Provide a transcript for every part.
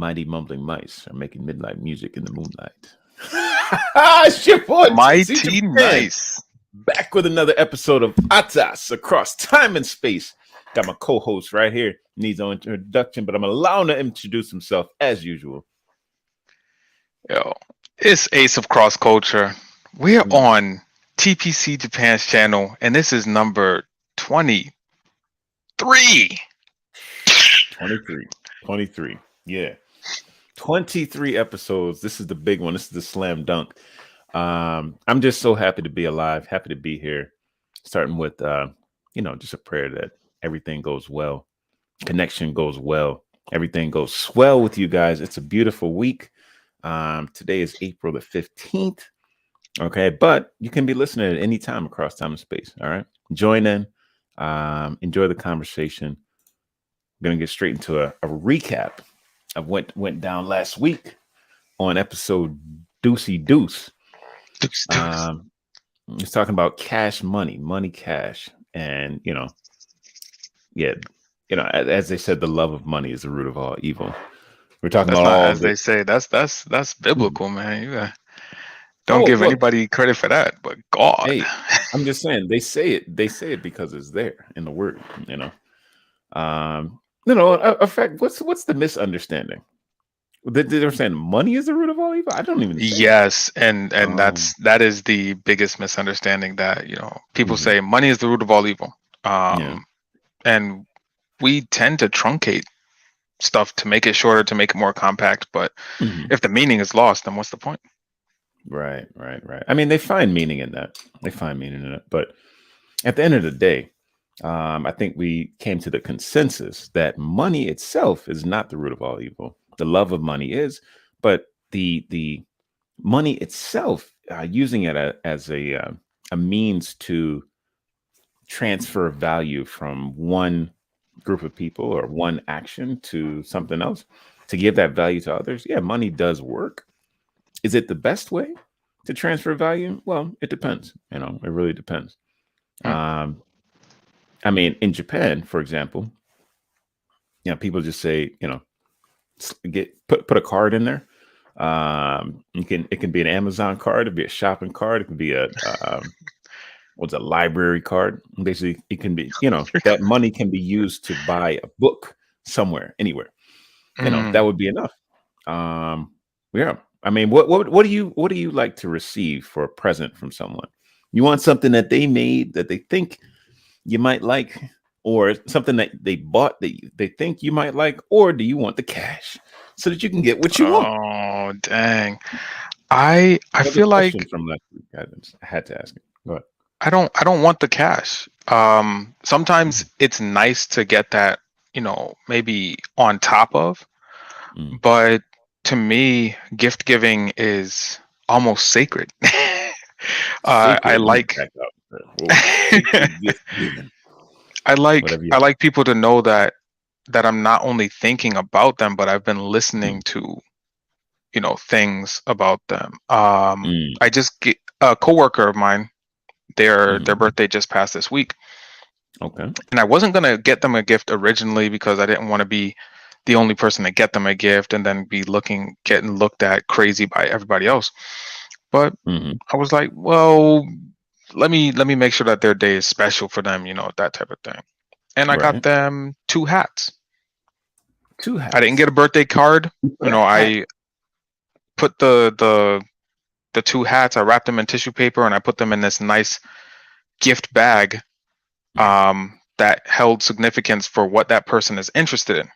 mighty mumbling mice are making midnight music in the moonlight. It's your boy, Mighty TC nice. back with another episode of ATAS across time and space. Got my co-host right here. Needs no introduction, but I'm allowing him to introduce himself as usual. Yo, it's Ace of Cross Culture. We're on TPC Japan's channel, and this is number 23. 23. Yeah. 23 episodes. This is the big one. This is the slam dunk. I'm just so happy to be alive, happy to be here. Starting with just a prayer that everything goes well, connection goes well, everything goes swell with you guys. It's a beautiful week. Today is April the 15th. Okay, but you can be listening at any time across time and space. All right, join in, enjoy the conversation. I'm gonna get straight into a recap of what went down last week on episode Deucey Deuce. It's talking about cash money cash, and as they said, the love of money is the root of all evil. We're talking That's about not all as they say. That's biblical, man. You don't give anybody credit for that, but God. Hey, I'm just saying they say it because it's there in the word. In fact, what's the misunderstanding? They're saying money is the root of all evil. I don't even. Yes, and that is the biggest misunderstanding that people say money is the root of all evil. And we tend to truncate stuff to make it shorter, to make it more compact. But if the meaning is lost, then what's the point? Right. I mean, they find meaning in that. But at the end of the day, I think we came to the consensus that money itself is not the root of all evil. The love of money is, but the money itself, using it as a means to transfer value from one group of people or one action to something else, to give that value to others. Yeah, money does work. Is it the best way to transfer value? Well, it depends. It really depends. I mean, in Japan, for example, people just say, put a card in there. It can be an Amazon card, it can be a shopping card, it can be a library card. Basically, it can be, that money can be used to buy a book somewhere, anywhere. That would be enough. Yeah. I mean, what do you like to receive for a present from someone? You want something that they made that they think you might like, or something that they bought that they think you might like, or do you want the cash so that you can get what you want? Oh, dang. I feel like from last week, I had to ask it. Go ahead. I don't want the cash. Sometimes it's nice to get that, maybe on top of, but to me, gift giving is almost sacred. I like people to know that I'm not only thinking about them, but I've been listening to, things about them. I just get a coworker of mine, their birthday just passed this week. Okay. And I wasn't gonna get them a gift originally because I didn't want to be the only person to get them a gift and then be getting looked at crazy by everybody else. But I was like, well, let me make sure that their day is special for them, that type of thing. And I got them 2 hats. 2 hats. I didn't get a birthday card. I put the 2 hats, I wrapped them in tissue paper and I put them in this nice gift bag that held significance for what that person is interested in.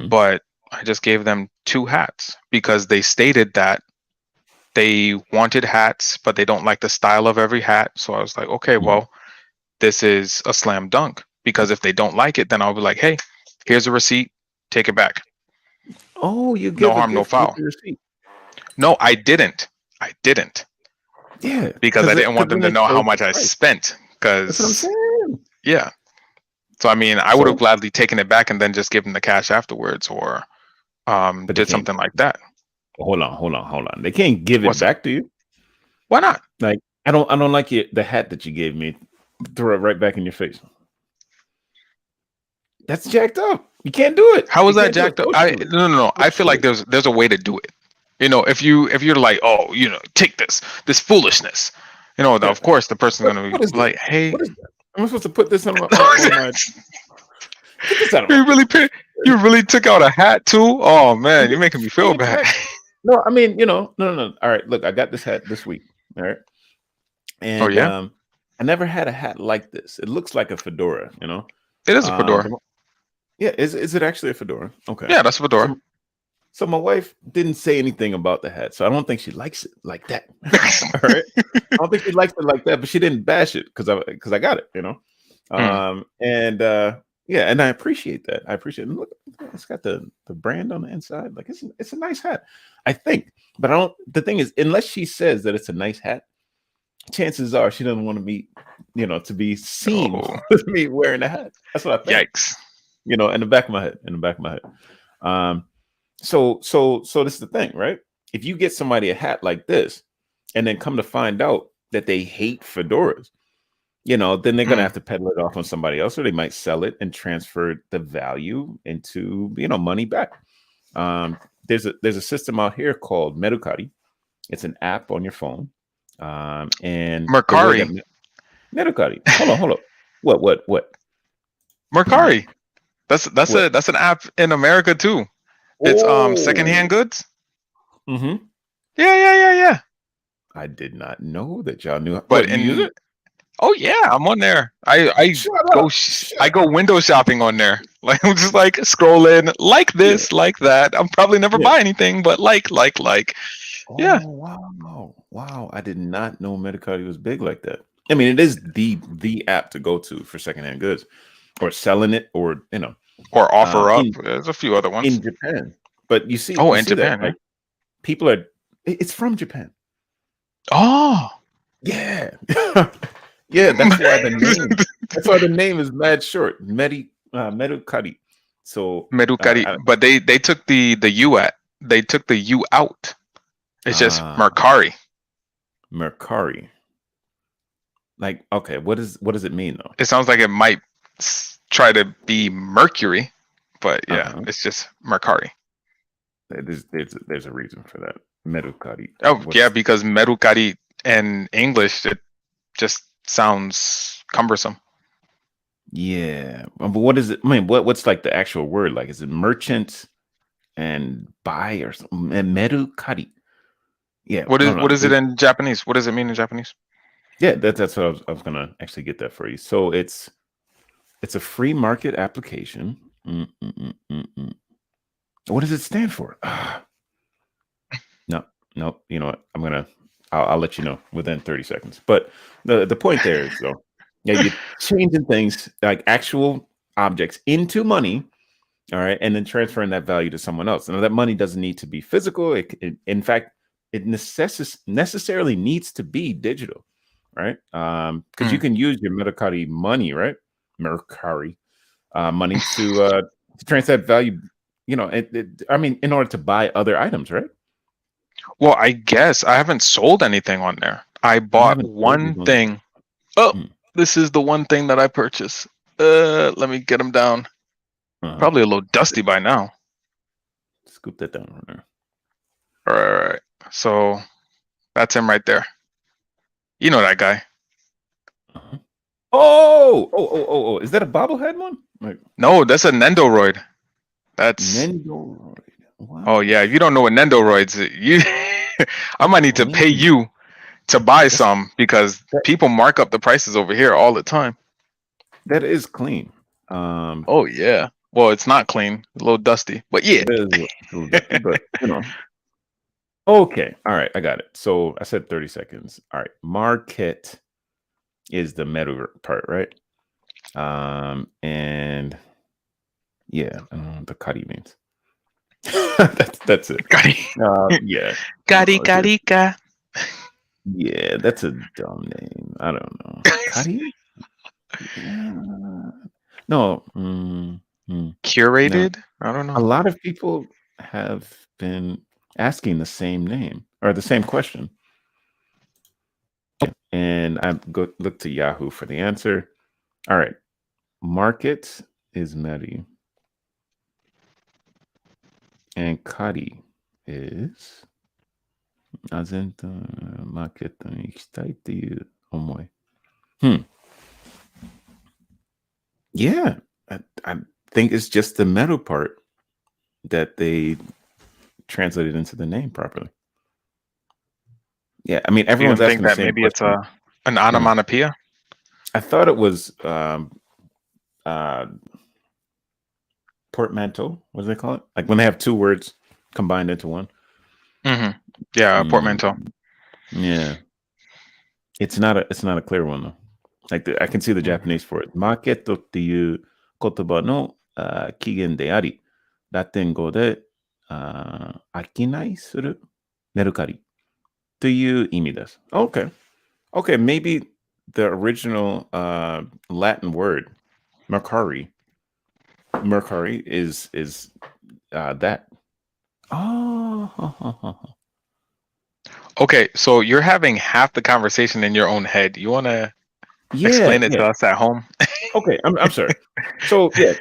But I just gave them 2 hats because they stated that they wanted hats, but they don't like the style of every hat. So I was like, okay, well, this is a slam dunk, because if they don't like it, then I'll be like, hey, here's a receipt, take it back. Oh, you give no harm, no foul. Receipt. No, I didn't. Yeah, because I didn't want them to know how much I spent. That's what I'm saying. Yeah. So I mean, I would have gladly taken it back and then just given the cash afterwards, or did something like that. Hold on. They can't give it back to you. Why not? Like, I don't like the hat that you gave me. Throw it right back in your face. That's jacked up. You can't do it. How You is that can't do it. jacked up? Coach do it. No. I Coach feel do like it. there's a way to do it. If you're like, oh, take this foolishness. Yeah. Of course the person's gonna What be is this? like, hey, What is that? Am I supposed to put this on my? Get this out of my you really face. pay, you really took out a hat too? Oh man, you're making me feel Same bad. hat. No, I mean, no. All right, look, I got this hat this week. All right, Oh and yeah, I never had a hat like this. It looks like a fedora. it is a fedora. But yeah, is it actually a fedora? Okay. Yeah, that's a fedora. So my wife didn't say anything about the hat, so I don't think she likes it like that. All right, I don't think she likes it like that, but she didn't bash it because I got it. And yeah, and I appreciate that. I appreciate it. Look, it's got the brand on the inside. Like it's a nice hat, I think. But I don't. The thing is, unless she says that it's a nice hat, chances are she doesn't want me, to be seen Oh, with me wearing a hat. That's what I think. yikes! In the back of my head. In the back of my head. So this is the thing, right? If you get somebody a hat like this, and then come to find out that they hate fedoras, then they're gonna have to peddle it off on somebody else, or they might sell it and transfer the value into money back. There's a system out here called Mercari. It's an app on your phone. And Mercari. Mercari. Hold on. What? Mercari. That's What? that's an app in America too. It's secondhand goods. Mm-hmm. Yeah. I did not know that y'all knew. But You use it? oh yeah, I'm on there. I Shut go up. I go window shopping on there. Like I'm just like scrolling like this, like that. I'm probably never Yeah. buy anything, but like. Yeah. Oh wow! I did not know Mercari was big like that. I mean, it is the app to go to for secondhand goods, or selling it, or Or offer up. There's a few other ones. in Japan. But you see, Oh, you in see that Japan, like people are. It's from Japan. Oh. Yeah, yeah. That's why the name. That's why the name is mad short. Mercari. So Mercari. But they took the U at. They took the U out. It's just Mercari. Mercari. Like, okay, what does it mean though? It sounds like it might try to be Mercury, but yeah, it's just Mercari. There's a reason for that. Mercari. Oh yeah, because Mercari in English it just sounds cumbersome. Yeah, but what is it? I mean, what's like the actual word? Like, is it merchant and buy or something? And Mercari. Yeah. What is it in Japanese? What does it mean in Japanese? Yeah, that's what I was gonna actually get that for you. So it's a free market application. What does it stand for? No. You know what? I'll let you know within 30 seconds. But the point there is though, yeah, you're changing things like actual objects into money, all right, and then transferring that value to someone else. Now that money doesn't need to be physical. In fact, it necessarily needs to be digital, right? Because you can use your Mercari money, right? Mercari money to transfer that value. I mean, in order to buy other items, right? Well, I guess I haven't sold anything on there. I bought one thing. Oh, this is the one thing that I purchased. Let me get them down. Probably a little dusty by now. Scoop that down right there. All right. So that's him right there. You know that guy. Oh! Is that a bobblehead one? No, that's a Nendoroid. That's Nendoroid. Wow. Oh yeah, if you don't know what Nendoroids, I might need to pay you to buy some because people mark up the prices over here all the time. That is clean. Oh yeah. Well, it's not clean, a little dusty, but yeah. It is a little dusty, but Okay. All right, I got it. So I said 30 seconds. All right. Market is the metal part, right? And yeah, the kari means. that's it. Yeah. Karika. Yeah, that's a dumb name. I don't know. Kari? No. Curated? No. I don't know. A lot of people have been asking the same name or the same question. And I look to Yahoo for the answer. All right. Market is Meri. And kari is あぜんとマーケットに行きたいっていう思い。Yeah, I think it's just the metal part that they translated into the name properly. Yeah, I mean, Do you everyone's think asking the that same maybe it's question. an onomatopoeia? I thought it was uh, portmanteau. What do they call it? Like when they have two words combined into one. Mm-hmm. Yeah, portmanteau. Yeah, it's not a clear one though. Like I can see the Japanese for it. マーケットっていう言葉の起源であり、ラテン語で商いするメルカリという意味です。Okay. Okay, maybe the original Latin word Mercari is that. Oh, Okay, so you're having half the conversation in your own head. You want to explain it yeah. to us at home? Okay, I'm sorry. So yeah.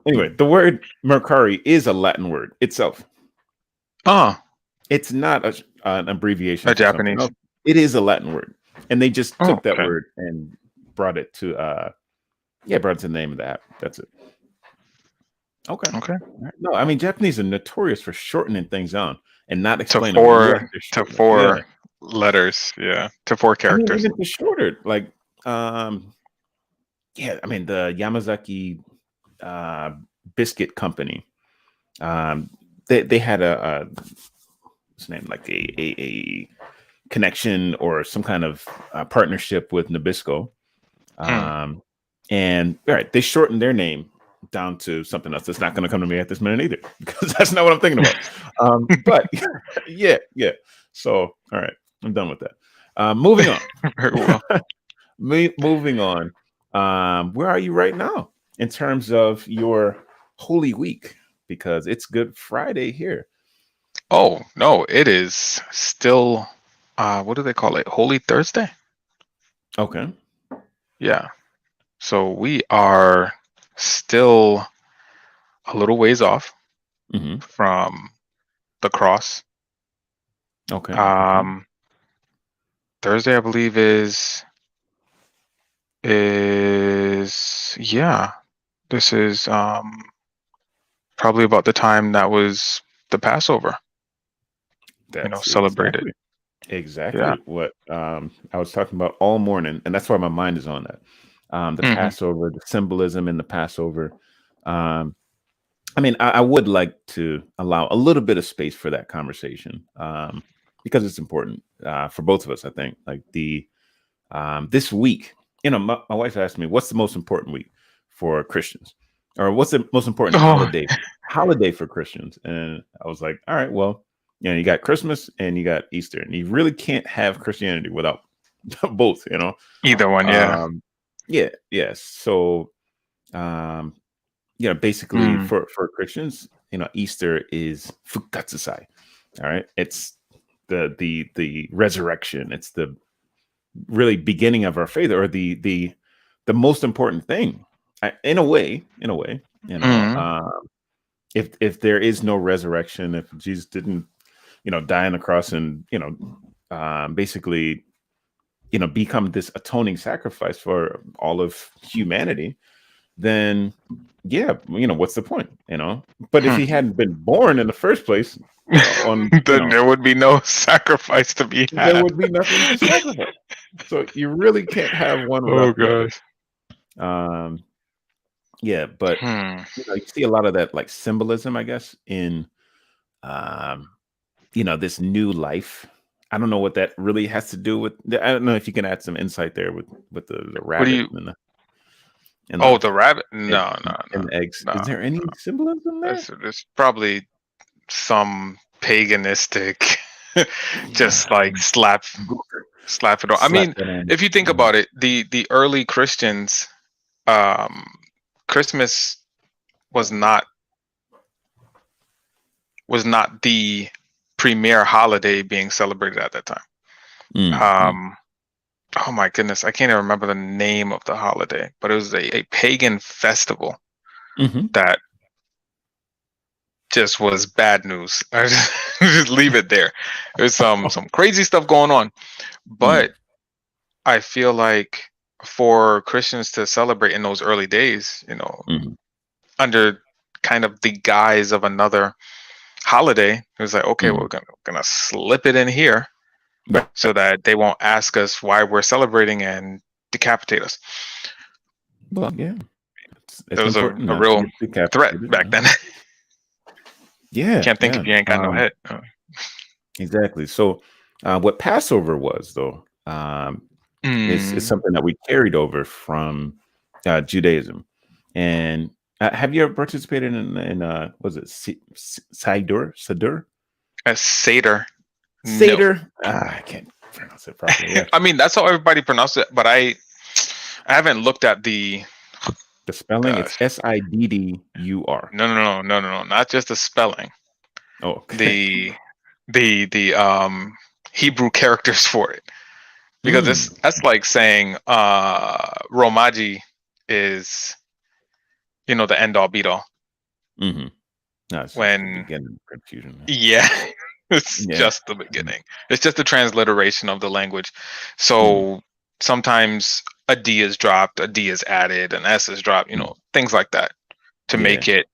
Anyway, the word Mercari is a Latin word itself. Oh, It's not an abbreviation a for something Japanese. else. It is a Latin word, and they just Oh, took that okay. word and brought it to the name of the app. That's it. Okay. Okay. No, I mean Japanese are notorious for shortening things down and not To explaining what four they're to shortening. Yeah. four letters. Yeah, to four I mean, characters. even to shorter, like yeah, I mean the Yamazaki biscuit company. They had a what's the name, like a connection or some kind of partnership with Nabisco. And all right, they shortened their name down to something else that's not going to come to me at this minute either, because that's not what I'm thinking about. But yeah. So, all right, I'm done with that. Moving on. Very well. Moving on. Where are you right now in terms of your Holy Week? Because it's Good Friday here. Oh no, it is still. What do they call it? Holy Thursday. Okay. Yeah. So we are still a little ways off Mm-hmm. from the cross. Okay. Thursday, I believe, is yeah. This is probably about the time that was the Passover. That's Celebrated. exactly Yeah. what I was talking about all morning, and that's why my mind is on that. The Mhm. Passover, the symbolism in the Passover. I mean, I would like to allow a little bit of space for that conversation, because it's important for both of us. I think, like this week, my wife asked me, "What's the most important week for Christians, or what's the most important Oh, holiday for Christians?" And I was like, "All right, well, you got Christmas and you got Easter, and you really can't have Christianity without both, either one, yeah. Yeah. So, basically Mm. for Christians, Easter is Fukatsusai. All right, it's the resurrection. It's the really beginning of our faith, or the most important thing, in a way. Mm. If there is no resurrection, if Jesus didn't die on the cross and basically become this atoning sacrifice for all of humanity, then yeah, what's the point? But if he hadn't been born in the first place, Then there would be no sacrifice to be there had. would be nothing to sacrifice. So you really can't have one Oh without the other. gosh. Yeah, but you see a lot of that, like, symbolism, I guess, in this new life. I don't know what that really has to do with. I don't know if you can add some insight there with the What do rabbit you? and Oh, the the rabbit? egg, No, no, and the eggs. no, Is there any no. symbolism there? There's probably some paganistic, just like slap it on. I Slap mean, that on. if you think about it, the early Christians, Christmas was not the premier holiday being celebrated at that time. Oh my goodness, I can't even remember the name of the holiday, but it was a pagan festival Mhm. that just was bad news. I just leave it there. There's some crazy stuff going on, but I feel like for Christians to celebrate in those early days, Mhm. under kind of the guise of another holiday, it was like, okay, Mhm. we're gonna slip it in here Right. so that they won't ask us why we're celebrating and decapitate us. Well, yeah, It it's was important a not to real get threat decapitated. back then. Yeah, Can't think yeah, if you ain't got no head. exactly. So, what Passover was, though, is Mm, something that we carried over from Judaism. And have you ever participated in was it Siddur? a Seder. No. Seder? I can't pronounce it properly. Yeah, I mean, that's how everybody pronounces it, but I haven't looked at the the spelling it's gosh. Siddur. No. Not just the spelling. Oh, okay. The Hebrew characters for it. Because Mm, that's like saying Romaji is, the end all beat all. hmm. No, it's just the When beginning confusion. yeah, it's Yeah. just the beginning. It's just a transliteration of the language. Mm, So sometimes a D is dropped, a D is added, an S is dropped, mm, things like that to yeah. make it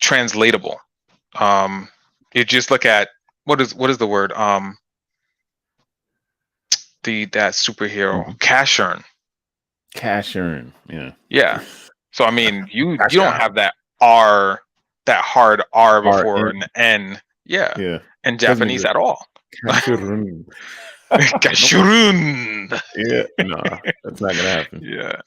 translatable. You just look at what is the word? That superhero, Hmm. Cashern. Cash earn. Yeah. Yeah. So I mean, you Cash don't earn. have that hard R before RN. an N. Yeah. Yeah. In Doesn't Japanese exist. at all. Cash earn. Nope. Kashurun. Yeah. Nah, that's not gonna happen. Yeah.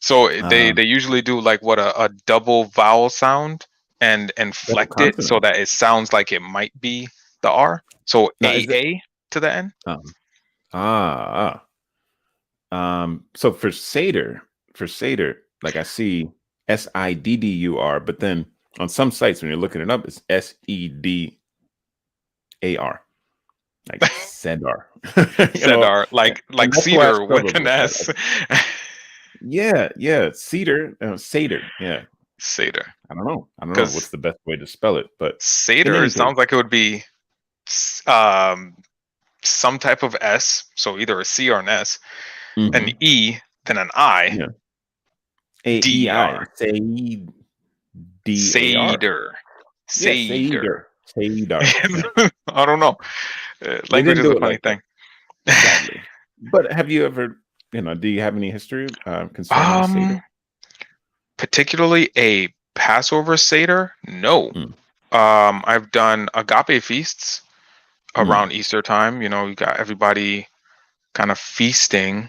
So they Um, usually do like what a double vowel sound and Double inflect it so consonant. that it sounds like it might be the R. So Now, is it? A to the end. Um, ah, So for Seder, like I see Siddur, but then on some sites when you're looking it up, it's Sedar, like Sedar. you know, Cedar, and, like that's why I cedar with struggled an with that. S. Yeah, Cedar, Seder. Yeah, Seder. I don't know what's Because the best way to spell it, but in Seder any case, sounds like it would be um, some type of S, so either a C or an S, an hmm, E, then an I, yeah, AEI, D-E-R. Dar. Seder. Yeah, Seder. Sadar. Yeah. I don't know. They Language didn't is a do it funny like that, thing. sadly. But have you ever, do you have any history concerning the Seder? Um, Particularly a Passover Seder? No. Mm, I've done agape feasts mm, around Easter time. You got everybody kind of feasting,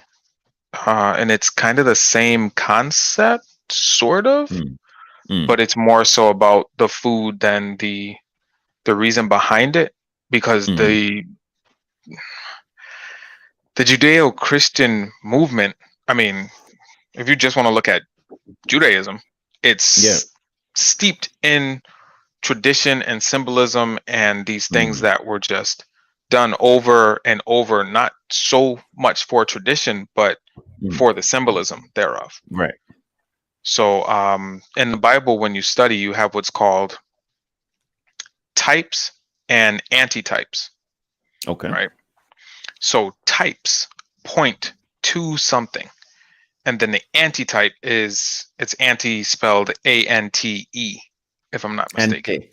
and it's kind of the same concept, sort of, mm, mm, but it's more so about the food than the reason behind it, because mm. the Judeo-Christian movement, I mean, if you just want to look at Judaism, Yeah. it's steeped in tradition and symbolism and these things Mm, that were just done over and over, not so much for tradition, but mm. for the symbolism thereof. Right. So in the Bible, when you study, you have what's called types and antitypes, Okay. right? So types point to something, and then the antitype it's anti spelled Ante, if I'm not mistaken. Ante.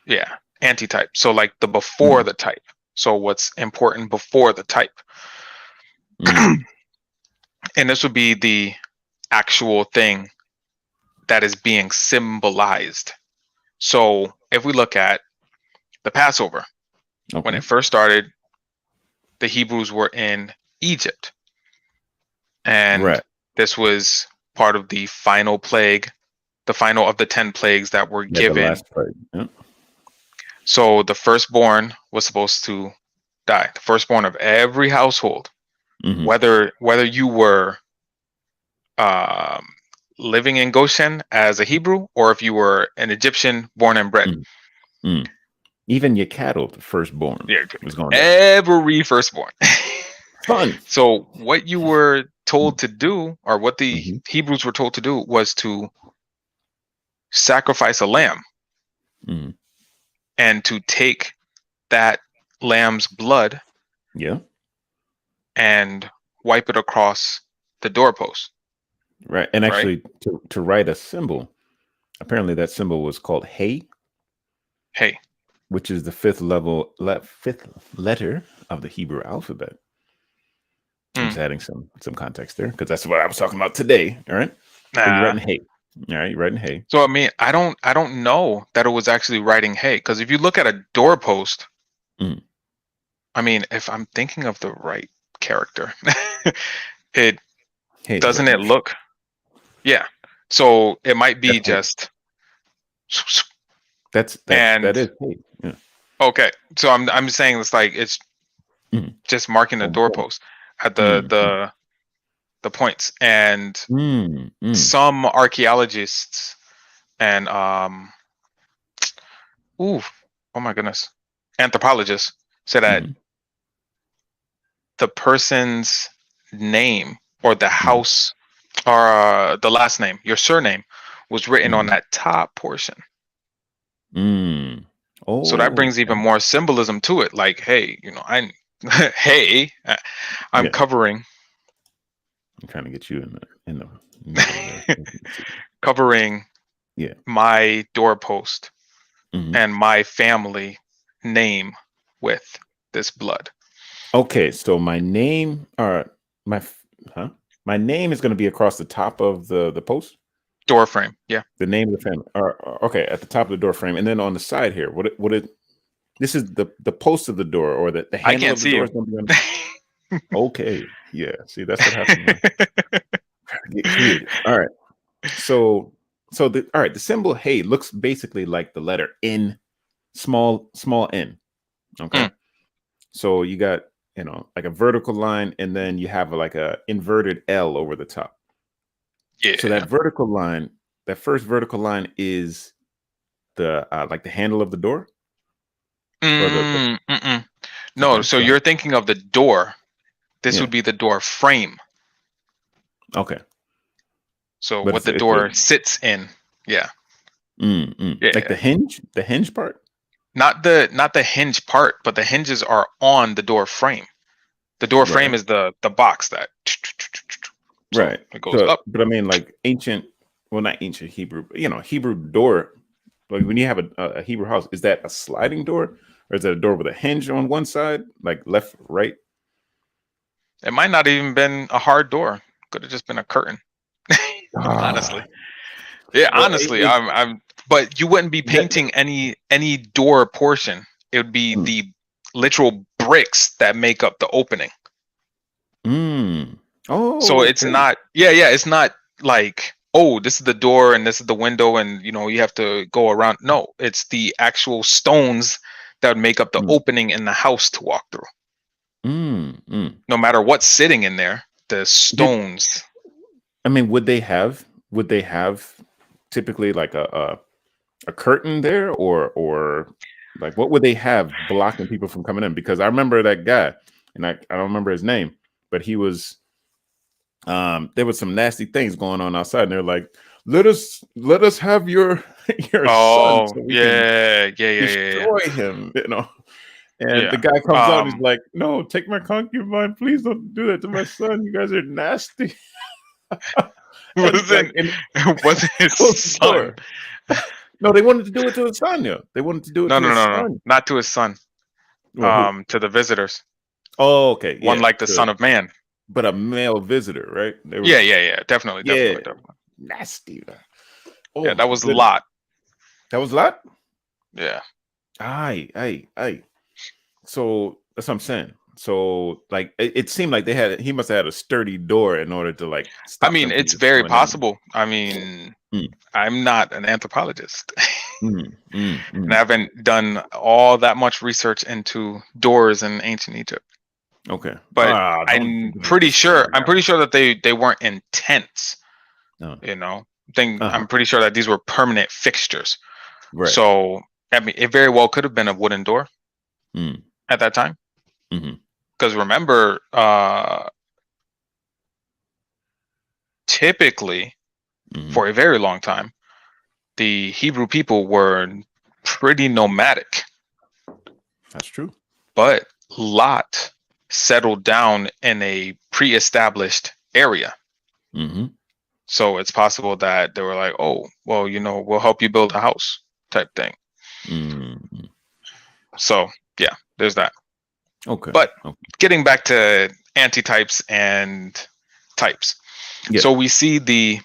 Yeah, antitype. So like the before Mm, the type. So what's important before the type. mm, And this would be the actual thing that is being symbolized. So if we look at the Passover, when okay. it first started, the Hebrews were in Egypt. And Right. this was part of the final plague, the final of the 10 plagues that were Yeah, the given. last part. Yeah. So the firstborn was supposed to die. The firstborn of every household, Hmm. whether you were um, living in Goshen as a Hebrew or if you were an Egyptian born and bred. Mm, mm. Even your cattle, the firstborn, Yeah, was going to die. every firstborn. Fun. So what you were Mm, told to do, or what the hmm. Hebrews were told to do, was to sacrifice a lamb Mm. and to take that lamb's blood Yeah. and wipe it across the doorpost, Right. And right? actually, to write a symbol, apparently that symbol was called Hey, Hey, which is the fifth letter of the Hebrew alphabet. I'm mm, just adding some context there because that's what I was talking about today. All right. But you're nah. writing Hey. All right. You're writing Hey. So I mean, I don't know that it was actually writing hey, because if you look at a doorpost, Mm. I mean, if I'm thinking of the right character, it Hey is doesn't it written. look, yeah. So it might be That's Hey. just That and is Hey. Yeah. okay. So I'm saying it's like it's Mm. just marking the Oh, boy. doorpost at Mm. Mm. the points. And Mm. Mm. some archaeologists and ooh, oh my goodness, anthropologists say that Mm. the person's name or the Mm. house or the last name, your surname, was written on Mm. that top portion. Mm. So that Oh, brings even okay. more symbolism to it. Like, hey, I, hey, I'm Yeah. covering I'm trying to get you in the middle there. covering Yeah. my doorpost Hmm. and my family name with this blood. Okay, so my name, my huh? My name is going to be across the top of the post. Door frame, yeah. The name of the family. Okay, at the top of the door frame, and then on the side here. What it? This is the post of the door, or the I handle can't of the see door you. is going to be on. Okay, yeah. See, that's what happens when I get creative. All right. So the all right. The symbol hey looks basically like the letter N, small N. Okay. Mm, So you got, like a vertical line, and then you have like a inverted L over the top. So that yeah. vertical line, that first vertical line is the like the handle of the door, or the Mm-mm. No, okay. so So you're thinking of the door. This yeah, would be the door frame. okay, So but what the it's a door sits in. Yeah. like Yeah. the hinge part. Not the hinge part, but the hinges are on the door frame. The door frame Right, is the box that so right. it goes So, up. but I mean, like ancient, well, not ancient Hebrew, but Hebrew door. Like when you have a Hebrew house, is that a sliding door, or is that a door with a hinge on one side, like left, right? It might not even been a hard door. Could have just been a curtain. Ah, Honestly. Yeah, well, honestly, I'm but you wouldn't be that, painting any door portion. It would be mm, the literal bricks that make up the opening. mm. So Oh, it's okay. not, yeah, it's not like, oh, this is the door and this is the window and you have to go around. No, it's the actual stones that would make up the Mm, opening in the house to walk through. mm. No matter what's sitting in there, the Did stones. I mean would they have typically like a curtain there, or like what would they have blocking people from coming in? Because I remember that guy, and I don't remember his name, but he was there was some nasty things going on outside, and they're like, let us have your your son Oh, so we can yeah. destroy him. And the Yeah. guy comes out and he's Um, like, no, take my concubine, please don't do that to my son, you guys are nasty. And like, wasn't and it wasn't his close the son. door. No, they wanted to do it to his son. Yeah, they wanted to do it No, to no, his no, no, son. not to his son. Well, who? To the visitors. Oh, okay, One yeah. like the Son of Man. But a male visitor, right? They were, Yeah. Definitely, yeah, definitely, definitely. nasty. Yeah, Oh that my was goodness, Lot. that was a lot. Yeah. Aye. So that's what I'm saying. So like, it seemed like he must have had a sturdy door in order to like I stop mean, them from it's just very coming in. possible. I mean, Mm, I'm not an anthropologist, and I mm. haven't done all that much research into doors in ancient Egypt. Okay. But Don't despair on I'm that pretty sure that they weren't intense. one. You know, thing. Uh-huh. I'm pretty sure that these were permanent fixtures. Right. So I mean, it very well could have been a wooden door Mm, at that time. hmm Because remember, typically hmm for a very long time, the Hebrew people were pretty nomadic, That's true. but Lot settled down in a pre-established area. Mm-hmm. So it's possible that they were like, oh, well, we'll help you build a house type thing. Mm-hmm. So yeah, there's that. Okay. But Okay. getting back to antitypes and types. Yeah. So we see the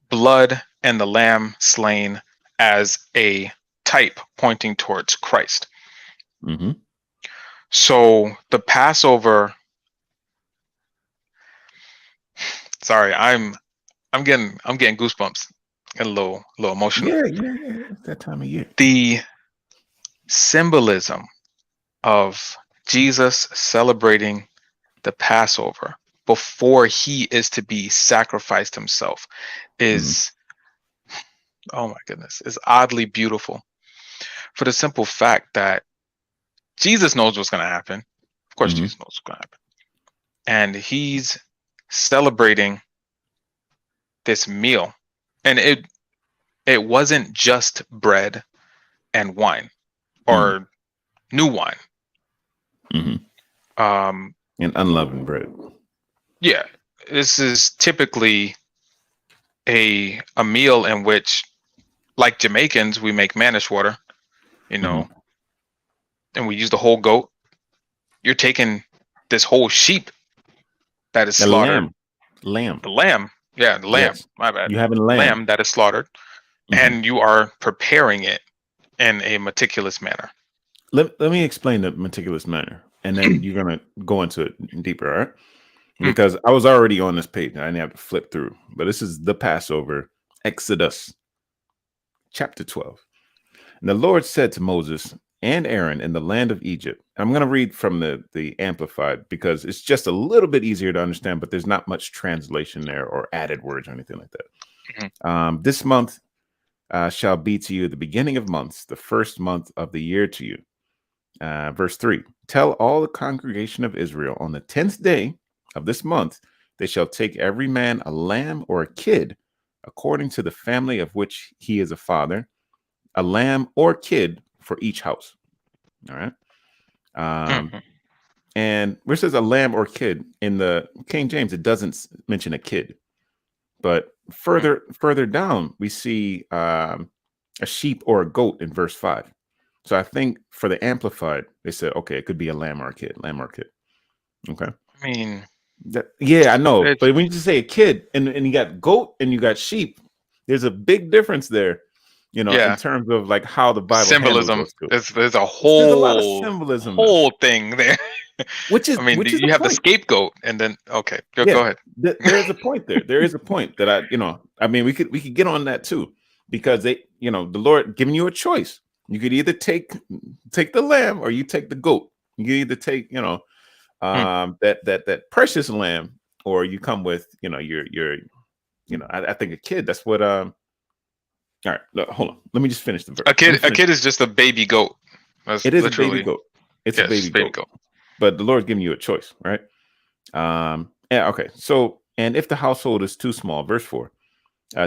blood and the lamb slain as a type pointing towards Christ. Mm-hmm. So the Passover, sorry, I'm getting goosebumps, getting a little emotional. Yeah. It's that time of year. The symbolism of Jesus celebrating the Passover before he is to be sacrificed himself is, oh my goodness, is oddly beautiful, for the simple fact that Jesus knows what's going to happen. Of course, Mm-hmm. Jesus knows what's going to happen. And he's celebrating this meal. And it wasn't just bread and wine or new wine. Mm-hmm. And unleavened bread. Yeah, this is typically a meal in which, like Jamaicans, we make manish water, and we use the whole goat. You're taking this whole sheep that is The slaughtered. lamb. The lamb. Yeah, the lamb. Yes. My bad. You having lamb. Lamb that is slaughtered, and you are preparing it in a meticulous manner. Let me explain the meticulous manner, and then you're gonna go into it deeper, all right? Because I was already on this page, and I didn't have to flip through. But this is the Passover, Exodus, chapter 12. And the Lord said to Moses and Aaron in the land of Egypt. I'm going to read from the Amplified because it's just a little bit easier to understand, but there's not much translation there or added words or anything like that. This month shall be to you the beginning of months, the first month of the year to you. Verse 3, tell all the congregation of Israel on the 10th day of this month, they shall take every man a lamb or a kid, according to the family of which he is a father, a lamb or kid for each house. All right. And where it says a lamb or kid in the King James, it doesn't mention a kid. But further down, we see a sheep or a goat in verse 5. So I think for the Amplified, they said, okay, it could be a lamb or a kid, Okay. I mean, yeah, I know. But when you just say a kid and you got goat and you got sheep, there's a big difference there, in terms of like how the Bible symbolism. There's a lot of symbolism, thing there. Which is, you have the scapegoat, and then okay, go ahead. There's a point there. There is a point that we could get on that too, because the Lord giving you a choice. You could either take the lamb or you take the goat. You could either take that precious lamb, or you come with your I think a kid. That's what all right, look, hold on. Let me just finish the verse. A kid is just a baby goat. It is literally a baby goat. It's a baby goat. But the Lord's giving you a choice, right? Yeah, okay. So, and if the household is too small, verse 4,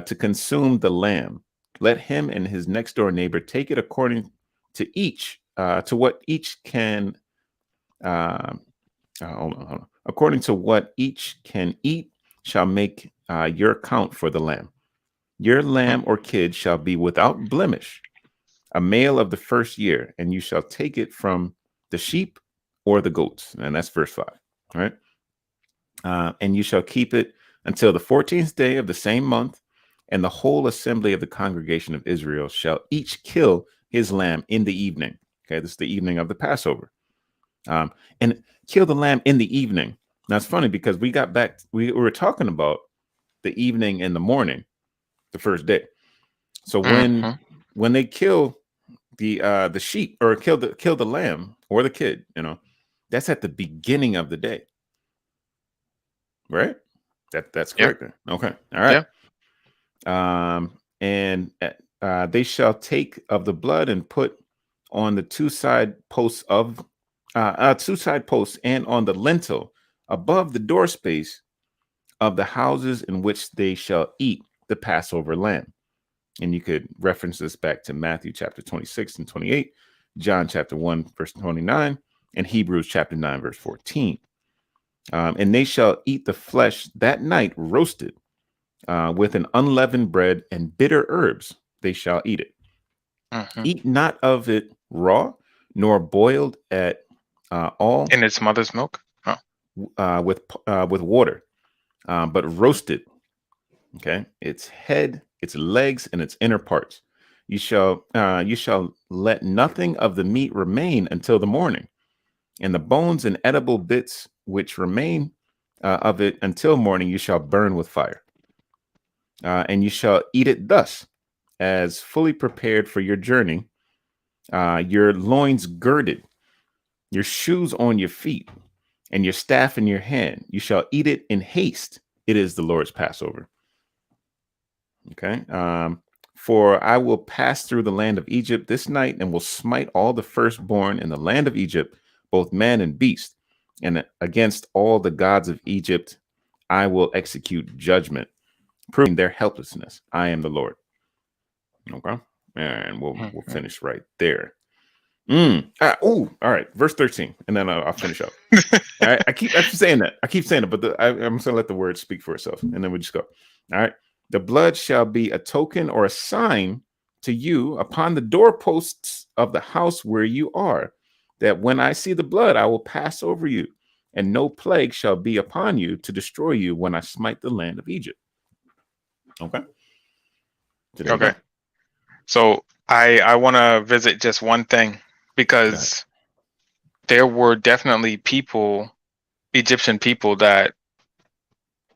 to consume the lamb, let him and his next door neighbor take it according to each, to what each can, hold on. According to what each can eat, shall make your count for the lamb. Your lamb or kid shall be without blemish, a male of the first year, and you shall take it from the sheep or the goats. And that's verse 5, right? And you shall keep it until the 14th day of the same month, and the whole assembly of the congregation of Israel shall each kill his lamb in the evening. Okay, this is the evening of the Passover. And kill the lamb in the evening. Now it's funny because we were talking about the evening and the morning, the first day. So when they kill the sheep or kill the lamb or the kid, that's at the beginning of the day, right? That's correct. Yep. Okay, all right. Yep. And they shall take of the blood and put on the two side posts and on the lintel above the door space of the houses in which they shall eat the Passover lamb. And you could reference this back to Matthew chapter 26 and 28, John chapter 1, verse 29, and Hebrews chapter 9, verse 14. And they shall eat the flesh that night roasted with an unleavened bread and bitter herbs. They shall eat it. Eat not of it raw, nor boiled at all In its mother's milk. with water, but roasted. Okay, its head, its legs, and its inner parts. You shall let nothing of the meat remain until the morning, and the bones and edible bits which remain of it until morning you shall burn with fire. And you shall eat it thus, as fully prepared for your journey, your loins girded, your shoes on your feet, and your staff in your hand. You shall eat it in haste. It is the Lord's Passover. Okay. For I will pass through the land of Egypt this night and will smite all the firstborn in the land of Egypt, both man and beast. And against all the gods of Egypt, I will execute judgment, proving their helplessness. I am the Lord. Okay. And we'll finish right there. All right. Verse 13. And then I'll finish up. All right. I keep saying that. I keep saying it, but I'm just going to let the word speak for itself. And then we just go. All right. The blood shall be a token or a sign to you upon the doorposts of the house where you are, that when I see the blood, I will pass over you, and no plague shall be upon you to destroy you when I smite the land of Egypt. Okay. Okay. So I want to visit just one thing, because there were definitely people, Egyptian people, that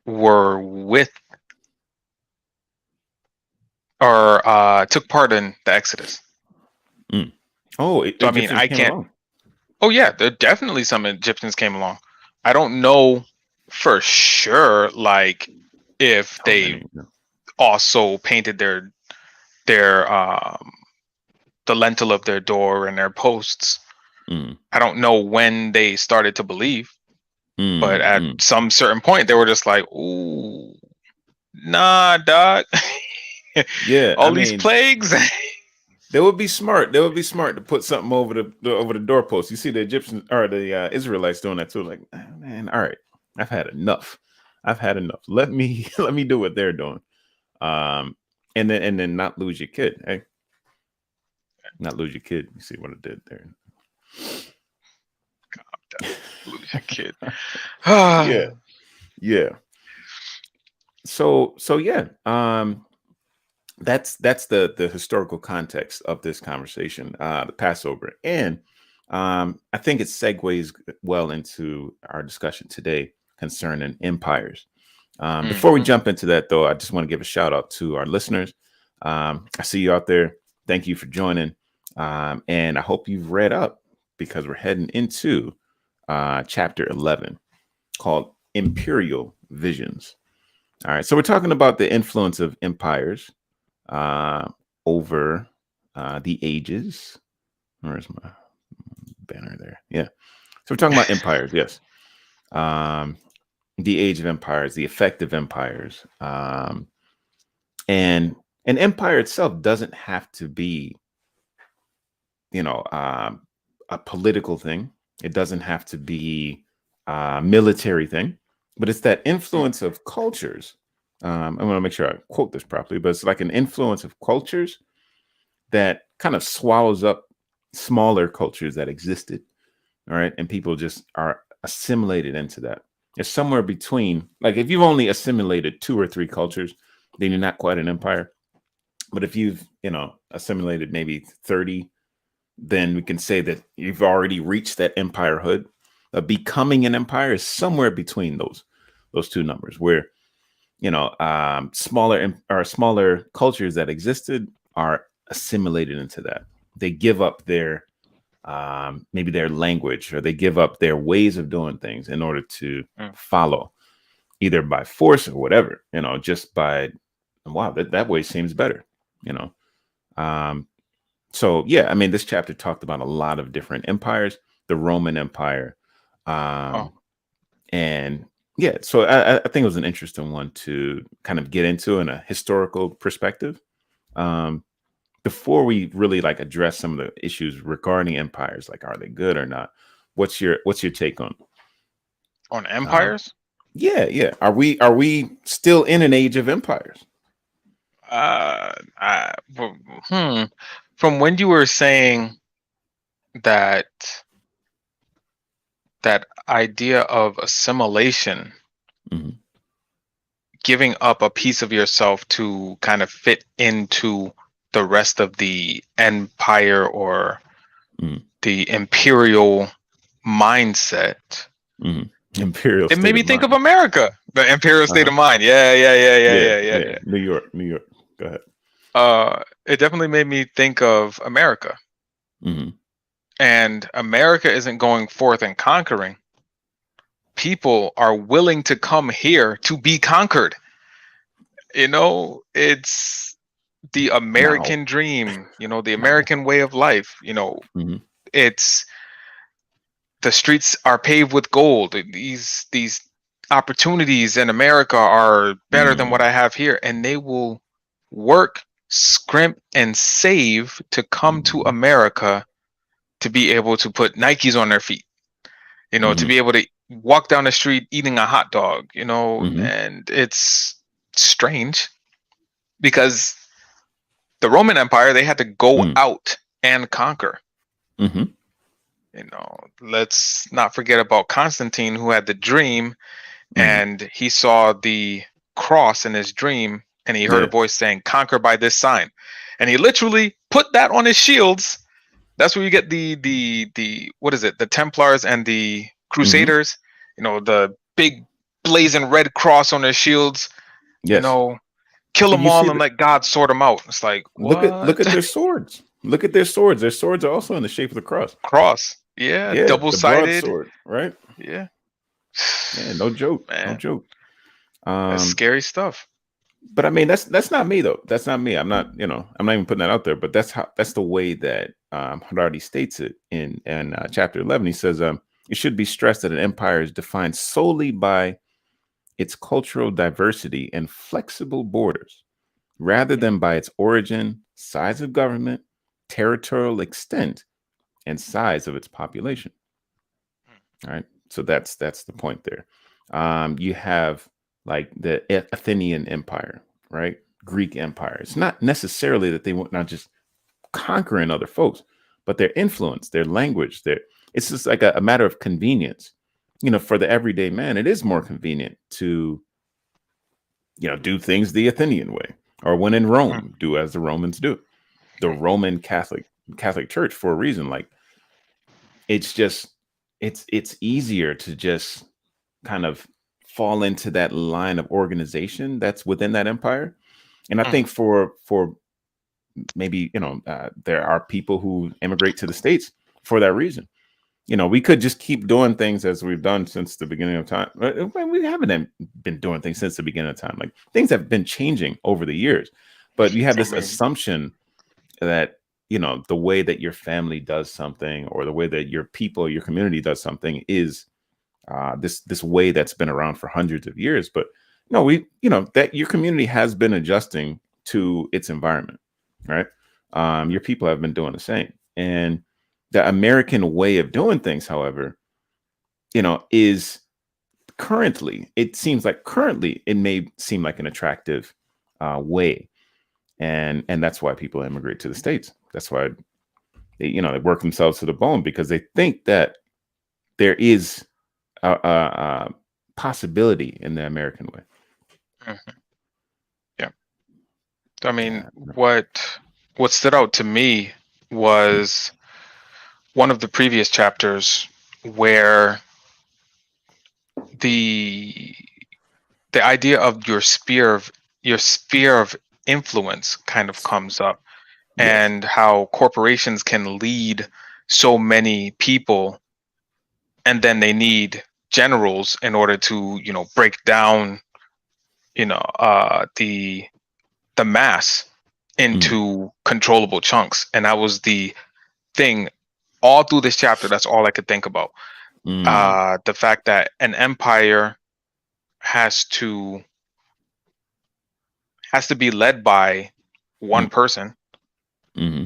were with or took part in the Exodus. Oh, so, I mean, I can't. Along. Oh yeah, there definitely some Egyptians came along. I don't know for sure, like if they also painted their the lintel of their door and their posts. I don't know when they started to believe, but at some certain point they were just like, "Ooh, nah, dog." Yeah, all these plagues. They would be smart. They would be smart to put something over the doorpost. You see the Egyptians or the Israelites doing that too. Like, man, all right, I've had enough. Let me do what they're doing. And then not lose your kid. Hey, not lose your kid. You see what it did there. Lose your kid. Yeah. So yeah. That's the historical context of this conversation, the Passover, and I think it segues well into our discussion today concerning empires. Before we jump into that, though, I just want to give a shout out to our listeners. I see you out there. Thank you for joining, and I hope you've read up, because we're heading into chapter 11, called Imperial Visions. All right, so we're talking about the influence of empires over the ages. Where's my banner there? Yeah. So we're talking about empires. Yes. The age of empires, the effect of empires. And an empire itself doesn't have to be, a political thing. It doesn't have to be a military thing, but it's that influence of cultures. I want to make sure I quote this properly, but it's like an influence of cultures that kind of swallows up smaller cultures that existed. All right. And people just are assimilated into that. It's somewhere between, like, if you've only assimilated 2 or 3 cultures, then you're not quite an empire. But if you've, assimilated maybe 30, then we can say that you've already reached that empirehood. Becoming an empire is somewhere between those 2 numbers, where smaller cultures that existed are assimilated into that. They give up their maybe their language, or they give up their ways of doing things in order to follow, either by force or whatever, just by, wow, that way seems better, so yeah, I mean, this chapter talked about a lot of different empires, the Roman Empire, and Yeah, so I think it was an interesting one to kind of get into in a historical perspective. Um, before we really like address some of the issues regarding empires, like are they good or not? What's your take on? On Um, empires. yeah, yeah. Are we still in an age of empires? Uh, I, w- hmm. From when you were saying that that idea of assimilation, Hmm. giving up a piece of yourself to kind of fit into the rest of the empire or Hmm. the imperial mindset, Hmm. Imperial it made state me of think of mind. America, the imperial state Uh-huh. of mind. Yeah, yeah, yeah, yeah, Yeah, yeah, yeah, yeah. yeah. New York, New York. Go ahead. It definitely made me think of America. Hmm. And America isn't going forth and conquering. People are willing to come here to be conquered. It's the Now. American dream, the American way of life. Hmm. It's the streets are paved with gold. These opportunities in America are better than what Mm. I have here, and they will work, scrimp, and save to come to Hmm. America to be able to put Nikes on their feet, to Hmm. be able to walk down the street eating a hot dog, Hmm. and it's strange because the Roman Empire, they had to go Mm. out and conquer. Hmm. Let's not forget about Constantine, who had the dream Hmm. and he saw the cross in his dream and he heard a Yeah. voice saying, "Conquer by this sign." And he literally put that on his shields. That's where you get the what is it? The Templars and the Hmm. Crusaders, the big blazing red cross on their shields, you Yes. know, kill And them you see all and that. let God sort them out. It's like, Look what? at their swords. Look at their swords. Their swords are also in the shape of the cross. Cross. Yeah, Yeah, double the sided. broadsword, right? Yeah. Yeah, no joke, no Man, joke. that's Um, scary stuff. but I mean, that's not me though. That's not me. I'm not even putting that out there. But that's the way that Harari states it in chapter 11. He says, it should be stressed that an empire is defined solely by its cultural diversity and flexible borders, rather than by its origin, size of government, territorial extent, and size of its population. All right. So that's the point there. You have like the Athenian Empire, right? Greek Empire. It's not necessarily that they were not just conquering other folks, but their influence, their language, their it's just like a matter of convenience. For the everyday man, it is more convenient to, do things the Athenian way, or when in Mhm. Rome, do as the Romans do. The Roman Catholic Church, for a reason, like it's just it's easier to just kind of fall into that line of organization that's within that empire. And I think Mhm. for maybe there are people who immigrate to the states for that reason. We could just keep doing things as we've done since the beginning of time. We haven't been doing things since the beginning of time. Like things have been changing over the years, but you have I this mean, assumption that the way that your family does something, or the way that your people, your community does something, is this way that's been around for hundreds of years. But no, that your community has been adjusting to its environment, right? Your people have been doing the same. And the American way of doing things, however, is currently it may seem like an attractive way. And that's why people immigrate to the States. That's why they work themselves to the bone, because they think that there is a possibility in the American way. mhm. Yeah. I mean, Yeah. what stood out to me was one of the previous chapters where the the idea of your sphere of influence kind of comes up, Yes. and how corporations can lead so many people, and then they need generals in order to break down the mass Mm. into controllable chunks. And that was the thing all through this chapter. That's all I could think about. Mm. The fact that an empire, has to be led by one person. Mm-hmm.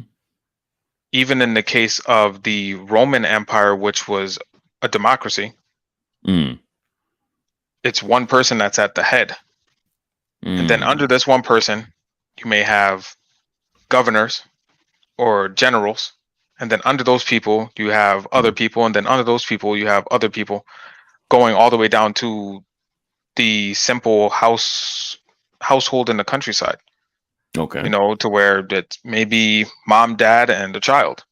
Even in the case of the Roman Empire, which was a democracy, Mm. it's one person that's at the head. And then Mm. under this one person, you may have governors or generals. And then under those people, you have other Mm. people. And then under those people, you have other people, going all the way down to the simple household in the countryside, Okay. to where it's maybe mom, dad, and a child.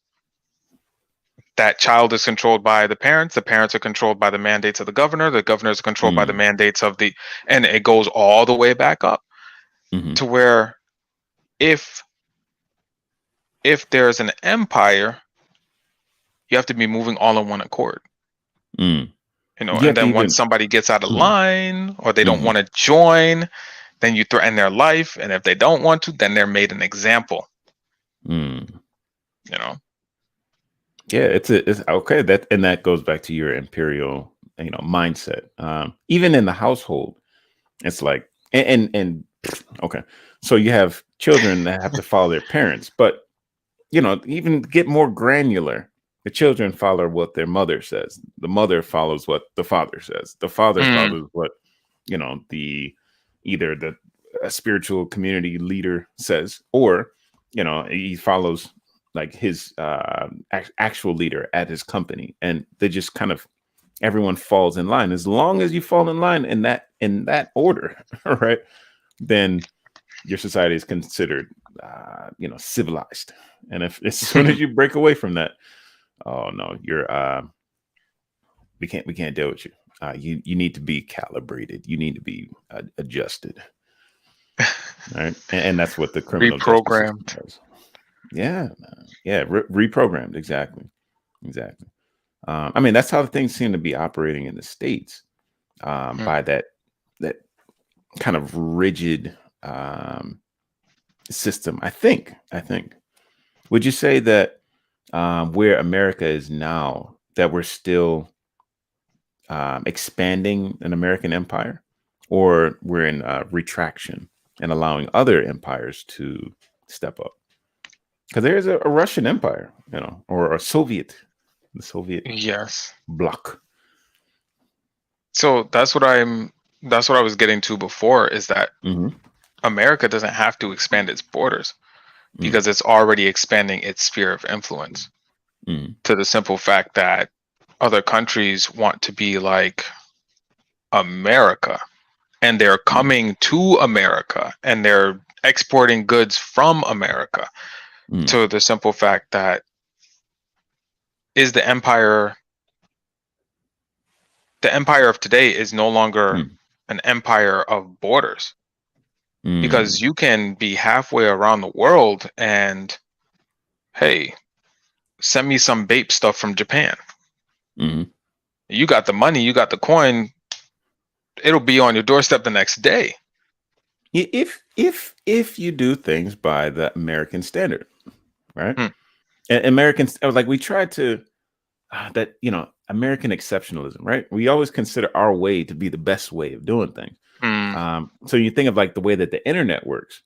That child is controlled by the parents. The parents are controlled by the mandates of the governor. The governor is controlled by the Mm. mandates of and it goes all the way back up Mm-hmm. to where if there's an empire, you have to be moving all in one accord. Mm. You And have to then once even. somebody gets out of Mm. line or they don't Mm-hmm. want to join, then you threaten their life. And if they don't want to, then they're made an example. Mm. You know. Yeah, it's okay. That goes back to your imperial, mindset. Even in the household, it's like and okay. So you have children that have to follow their parents, but even get more granular. The children follow what their mother says. The mother follows what the father says. The father Mm, follows what the either the a spiritual community leader says, or he follows like his actual leader at his company, and they just kind of everyone falls in line. As long as you fall in line in that order, right? Then your society is considered civilized. And if as soon as you break away from that, oh no, you're we can't deal with you. You need to be calibrated. You need to be adjusted, right? And that's what the criminal justice system reprogrammed. does. Yeah, man. Yeah, reprogrammed. Exactly. I mean, that's how things seem to be operating in the States, Mm. by that kind of rigid system. I think. Would you say that where America is now, that we're still expanding an American empire, or we're in retraction and allowing other empires to step up? Because there is a Russian empire, or the Soviet Yes. bloc. So that's what I was getting to before, is that Hmm. America doesn't have to expand its borders Mm. because it's already expanding its sphere of influence, Mm. to the simple fact that other countries want to be like America, and they're Mm. coming to America and they're exporting goods from America, Mm. to the simple fact that is the empire of today is no longer Mm. an empire of borders, because Mm. you can be halfway around the world and, hey, send me some vape stuff from Japan. Mm. You got the money, you got the coin, it'll be on your doorstep the next day. If you do things by the American standard, right? Hmm. And Americans, like, we try to that American exceptionalism, right? We always consider our way to be the best way of doing things. Hmm. So you think of like the way that the internet works.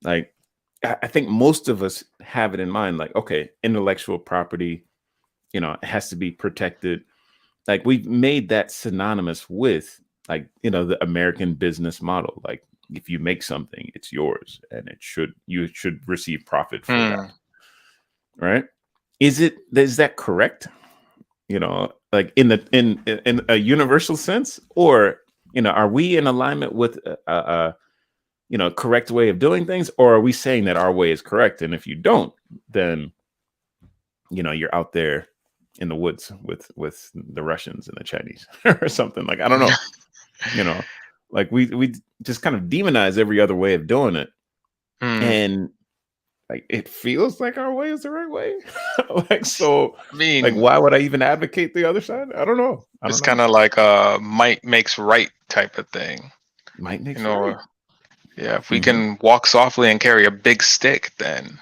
Like, I think most of us have it in mind, like, okay, intellectual property, it has to be protected. Like, we've made that synonymous with, like, the American business model. Like, if you make something, it's yours, and you should receive profit for Hmm. that, right? Is that correct? Like, in a universal sense, or are we in alignment with a correct way of doing things, or are we saying that our way is correct, and if you don't, then you're out there in the woods with the Russians and the Chinese or something? Like, I don't know. you know like, we just kind of demonize every other way of doing it, Hmm. and like, it feels like our way is the right way. Like, so, I like, mean, why would I even advocate the other side? I don't know. it's kind of like a might makes right type of thing. Might You makes know, right. yeah, if we Hmm. can walk softly and carry a big stick, then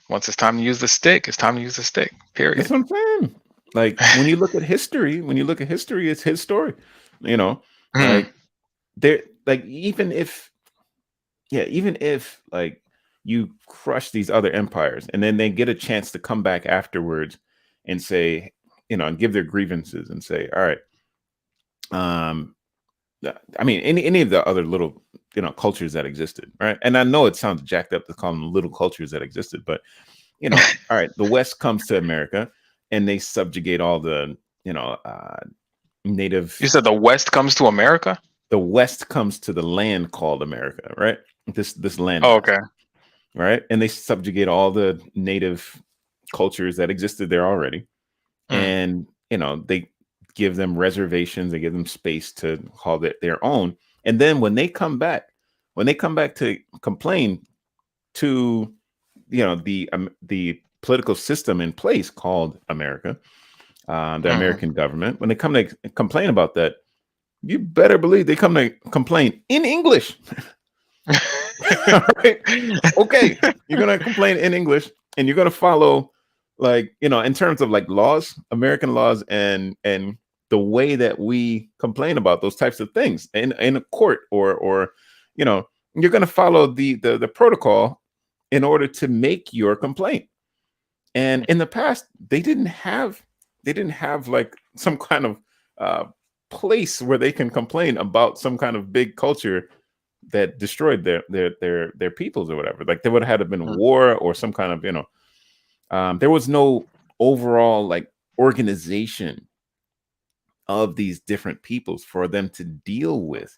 once it's time to use the stick, it's time to use the stick. That's Period. what I'm saying. Like, when you look at history, it's his story. You know, Hmm. like, they're like, even if like you crush these other empires and then they get a chance to come back afterwards and say, and give their grievances and say, all right, um, I mean, any of the other little, cultures that existed, right? And I know it sounds jacked up to call them little cultures that existed, but all right, the West comes to America and they subjugate all the, native. You said the West comes to America? The West comes to the land called America, right? This land, Oh, okay. right? And they subjugate all the native cultures that existed there already, and they give them reservations, they give them space to call it their own. And then when they come back to complain to the political system in place called America, the American government, when they come to complain about that, you better believe they come to complain in English. All right. Okay, you're gonna complain in English, and you're gonna follow, like, in terms of like laws, American laws, and the way that we complain about those types of things in a court, or you're gonna follow the protocol in order to make your complaint. And in the past, they didn't have like some kind of place where they can complain about some kind of big culture that destroyed their peoples or whatever. Like, there would have had to been war or some kind of, there was no overall like organization of these different peoples for them to deal with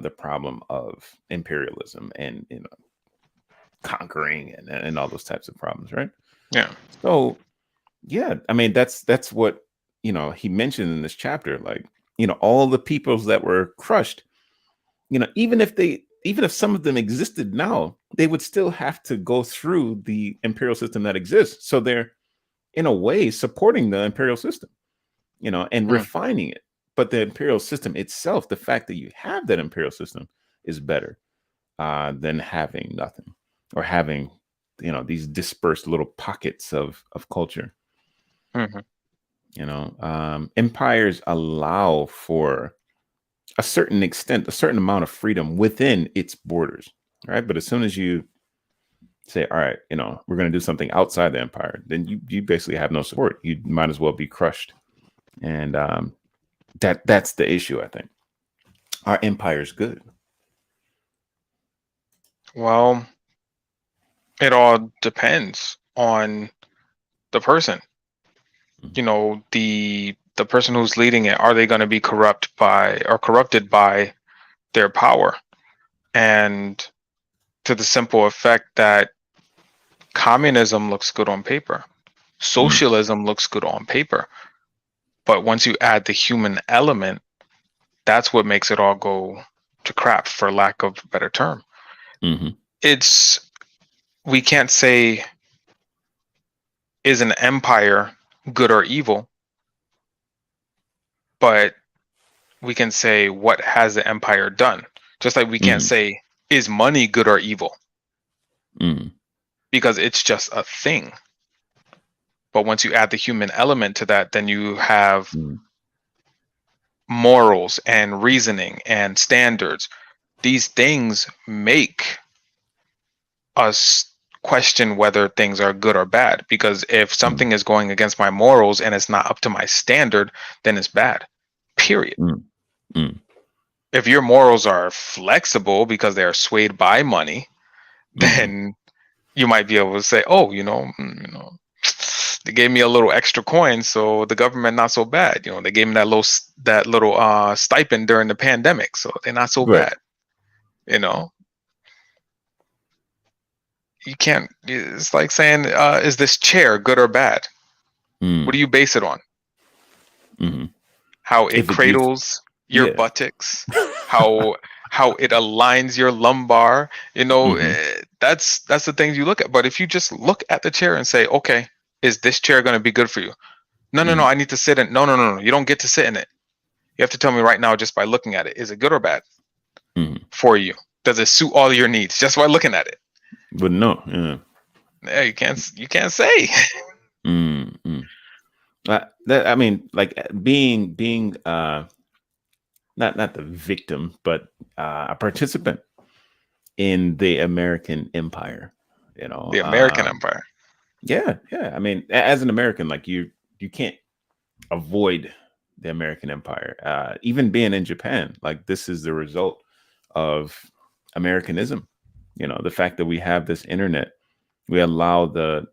the problem of imperialism and conquering and all those types of problems, right? Yeah. So yeah, I mean, that's what he mentioned in this chapter. Like, all the peoples that were crushed, even if some of them existed now, they would still have to go through the imperial system that exists. So they're, in a way, supporting the imperial system, and refining it. But the imperial system itself, the fact that you have that imperial system, is better than having nothing, or having, these dispersed little pockets of culture. Empires allow for a certain extent, a certain amount of freedom within its borders, right? But as soon as you say, all right, we're going to do something outside the empire, then you basically have no support. You might as well be crushed. And that's the issue, I think. Our empire's good. Well, it all depends on the person. The person who's leading it, are they going to be corrupted by their power? And to the simple effect that communism looks good on paper, socialism looks good on paper, but once you add the human element, that's what makes it all go to crap, for lack of a better term. We can't say, is an empire good or evil, but we can say, what has the empire done? Just like we can't say, is money good or evil, because it's just a thing. But once you add the human element to that, then you have morals and reasoning and standards. These things make us question whether things are good or bad, because if something is going against my morals and it's not up to my standard, then it's bad, period. If your morals are flexible because they are swayed by money, then you might be able to say, oh, they gave me a little extra coin, so the government not so bad. They gave me that little stipend during the pandemic, so they're not so bad. You can't. It's like saying, is this chair good or bad? What do you base it on? How it cradles your buttocks, how it aligns your lumbar. That's the things you look at. But if you just look at the chair and say, okay, is this chair going to be good for you? No, I need to sit in. No. You don't get to sit in it. You have to tell me right now, just by looking at it, is it good or bad for you? Does it suit all your needs just by looking at it? But no, yeah, you can't say. I mean, like being not the victim, but a participant in the American empire. You know, The American Empire. yeah, yeah. I mean, as an American, like you can't avoid the American empire. Even being in Japan, like this is the result of Americanism. You know, the fact that we have this internet, we allow the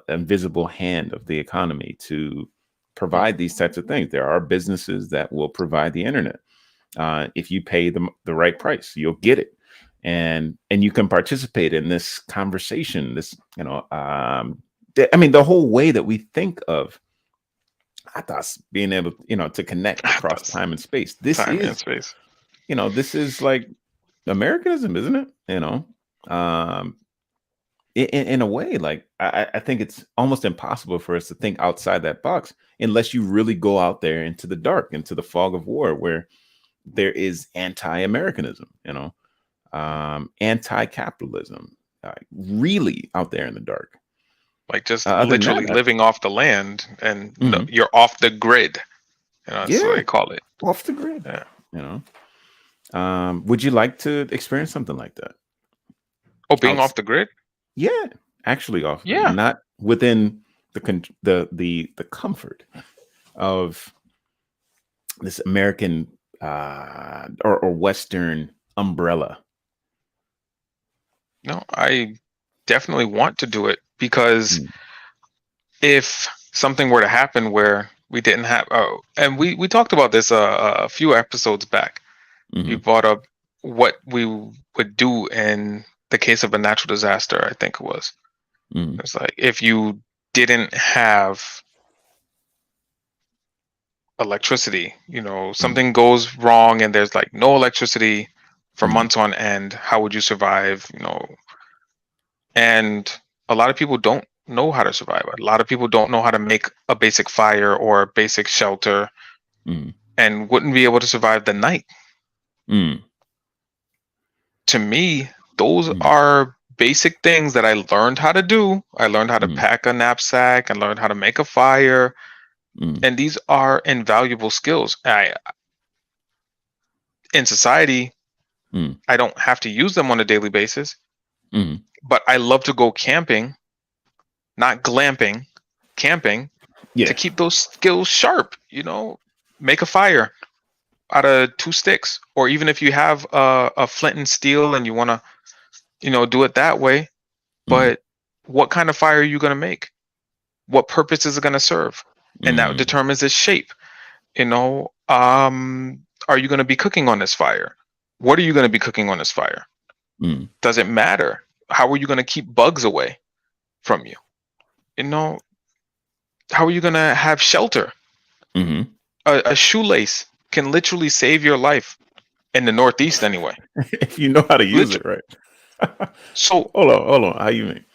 invisible hand of the economy to provide these types of things. There are businesses that will provide the internet. If you pay them the right price, you'll get it, and you can participate in this conversation. This, I mean, the whole way that we think of ATAS being able, to connect across That's time and space. This time and is, space. this is like Americanism, isn't it? Um, in a way, like I think it's almost impossible for us to think outside that box unless you really go out there into the dark, into the fog of war, where there is anti-Americanism, anti-capitalism, really out there in the dark. Like just Other than literally that, living off the land, and mhm, you're off the grid. That's what yeah, they call it. off the grid. Yeah. Would you like to experience something like that? Oh, being Out, off the grid? yeah, actually off, Yeah. not within the comfort of this American or Western umbrella. No, I definitely want to do it, because Mm, if something were to happen where we didn't have, and we talked about this a few episodes back. You mhm, brought up what we would do in the case of a natural disaster, I think it was. mhm, It's like if you didn't have electricity, mhm, something goes wrong and there's like no electricity for mhm, months on end, how would you survive? And a lot of people don't know how to survive. A lot of people don't know how to make a basic fire or a basic shelter, mhm, and wouldn't be able to survive the night. mhm, To me, those mhm, are basic things that I learned how to do. I learned how to mhm, pack a knapsack and learned how to make a fire. mhm, And these are invaluable skills. In society, mhm, I don't have to use them on a daily basis, mhm. but I love to go camping, not glamping, camping, to Yeah. keep those skills sharp. Make a fire out of two sticks, or even if you have a flint and steel and you want to, do it that way. Mhm, But what kind of fire are you going to make? What purpose is it going to serve? And that mhm, determines its shape. Are you going to be cooking on this fire? What are you going to be cooking on this fire? mhm, Does it matter? How are you going to keep bugs away from you? You know, how are you going to have shelter? mhm. A shoelace can literally save your life in the Northeast anyway. If you know how to use Liter- it right. so, Hold on. How you mean?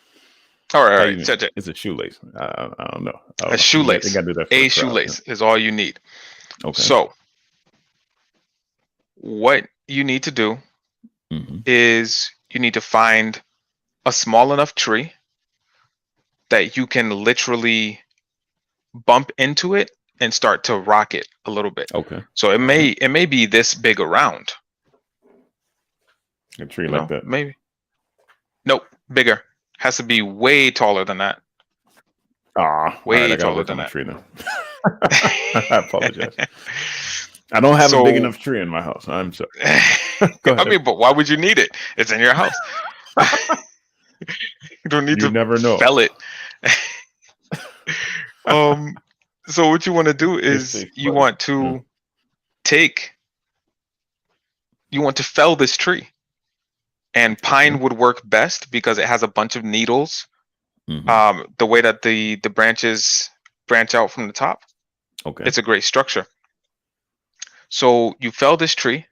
all How right, you mean? check. It's a shoelace. I don't know. I A don't know. They shoelace. got to do that for the A crowd. shoelace is all you need. Okay. So, what you need to do Mhm, is you need to find a small enough tree that you can literally bump into it and start to rock it a little bit. okay. So it All right. may be this big around, A tree like that. maybe. Nope, bigger. Has to be way taller than that. Ah, all right. Way I got to taller work than on the that. tree then. I apologize. I don't have a big So, enough tree in my house. I'm sorry. Go I ahead. mean, but why would you need it? It's in your house. You don't need You to never know. fell it. um, so what you want to do It's is safe, buddy. take, you want to fell this tree. And Okay. pine would work best because it has a bunch of needles. Hmm. The way that the branches branch out from the top, Okay. it's a great structure. So you fell this tree,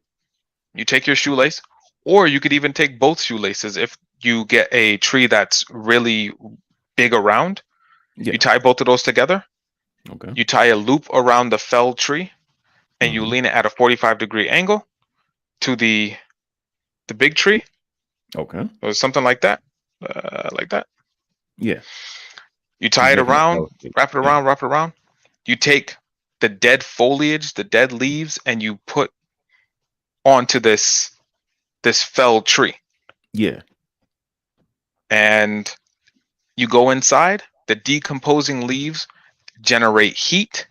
you take your shoelace, or you could even take both shoelaces if you get a tree that's really big around. You Yeah. tie both of those together, Okay. you tie a loop around the felled tree, and you Hmm. lean it at a 45-degree angle to the big tree, Okay. or something like that. Like that. Yeah. You You're tie it making an around, L shape. wrap it Yeah. around, wrap it around. You take the dead foliage, the dead leaves, and you put onto this felled tree, Yeah. and you go inside. The decomposing leaves generate heat,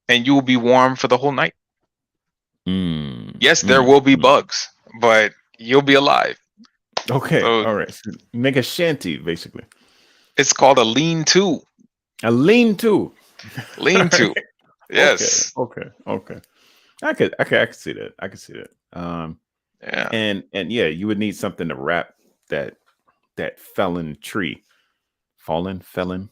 and you will be warm for the whole night. Mm, Yes, there mm, will be mm. bugs, but you'll be alive. Okay. So All right. So make a shanty, basically. it's called a lean-to. A lean-to. All right. Lean-to. Okay. Yes. Okay. Okay. I could see that. I could see that. Yeah. And yeah, you would need something to wrap that felon tree. Felon Fallen.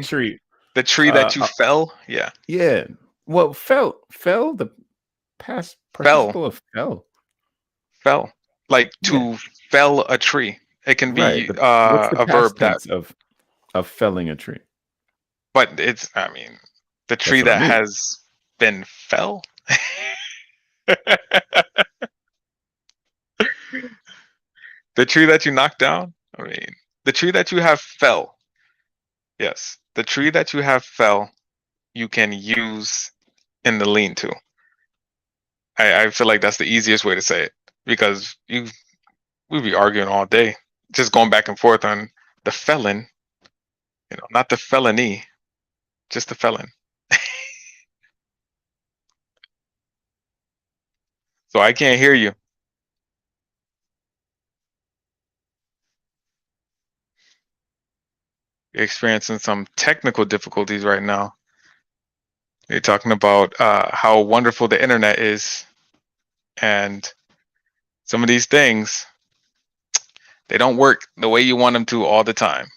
tree. The tree that you fell. Yeah. Yeah. Well, fell the past Fell. participle of fell. Fell. Like Yeah. to fell a tree. It can Right. be What's the a past verb that, tense of felling a tree? but it's, I mean, the That's tree what I that mean. has been fell. The tree that you knocked down. I mean, the tree that you have fell. Yes. The tree that you have fell, you can use in the lean-to. I feel like that's the easiest way to say it, because we'd be arguing all day, just going back and forth on the felon, not the felony, just the felon. So I can't hear you. You're experiencing some technical difficulties right now. You're talking about how wonderful the internet is, and some of these things, they don't work the way you want them to all the time.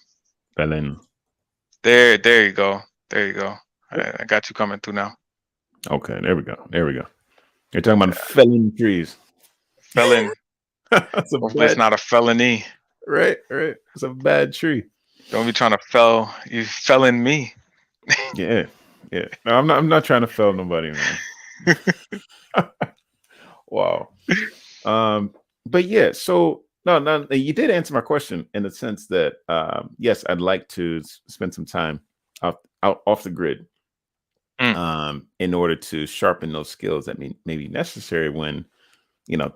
Felon. There you go. There you go. I got you coming through now. Okay, there we go. There we go. You're talking about felling trees. Felon. That's a Hopefully it's bad, not a felony. right, right. It's a bad tree. Don't be trying to fell. You fell in me. Yeah, yeah. No, I'm not trying to fell nobody, man. Wow. But yeah, so no, you did answer my question in the sense that yes, I'd like to spend some time out off the grid, in order to sharpen those skills that may be necessary when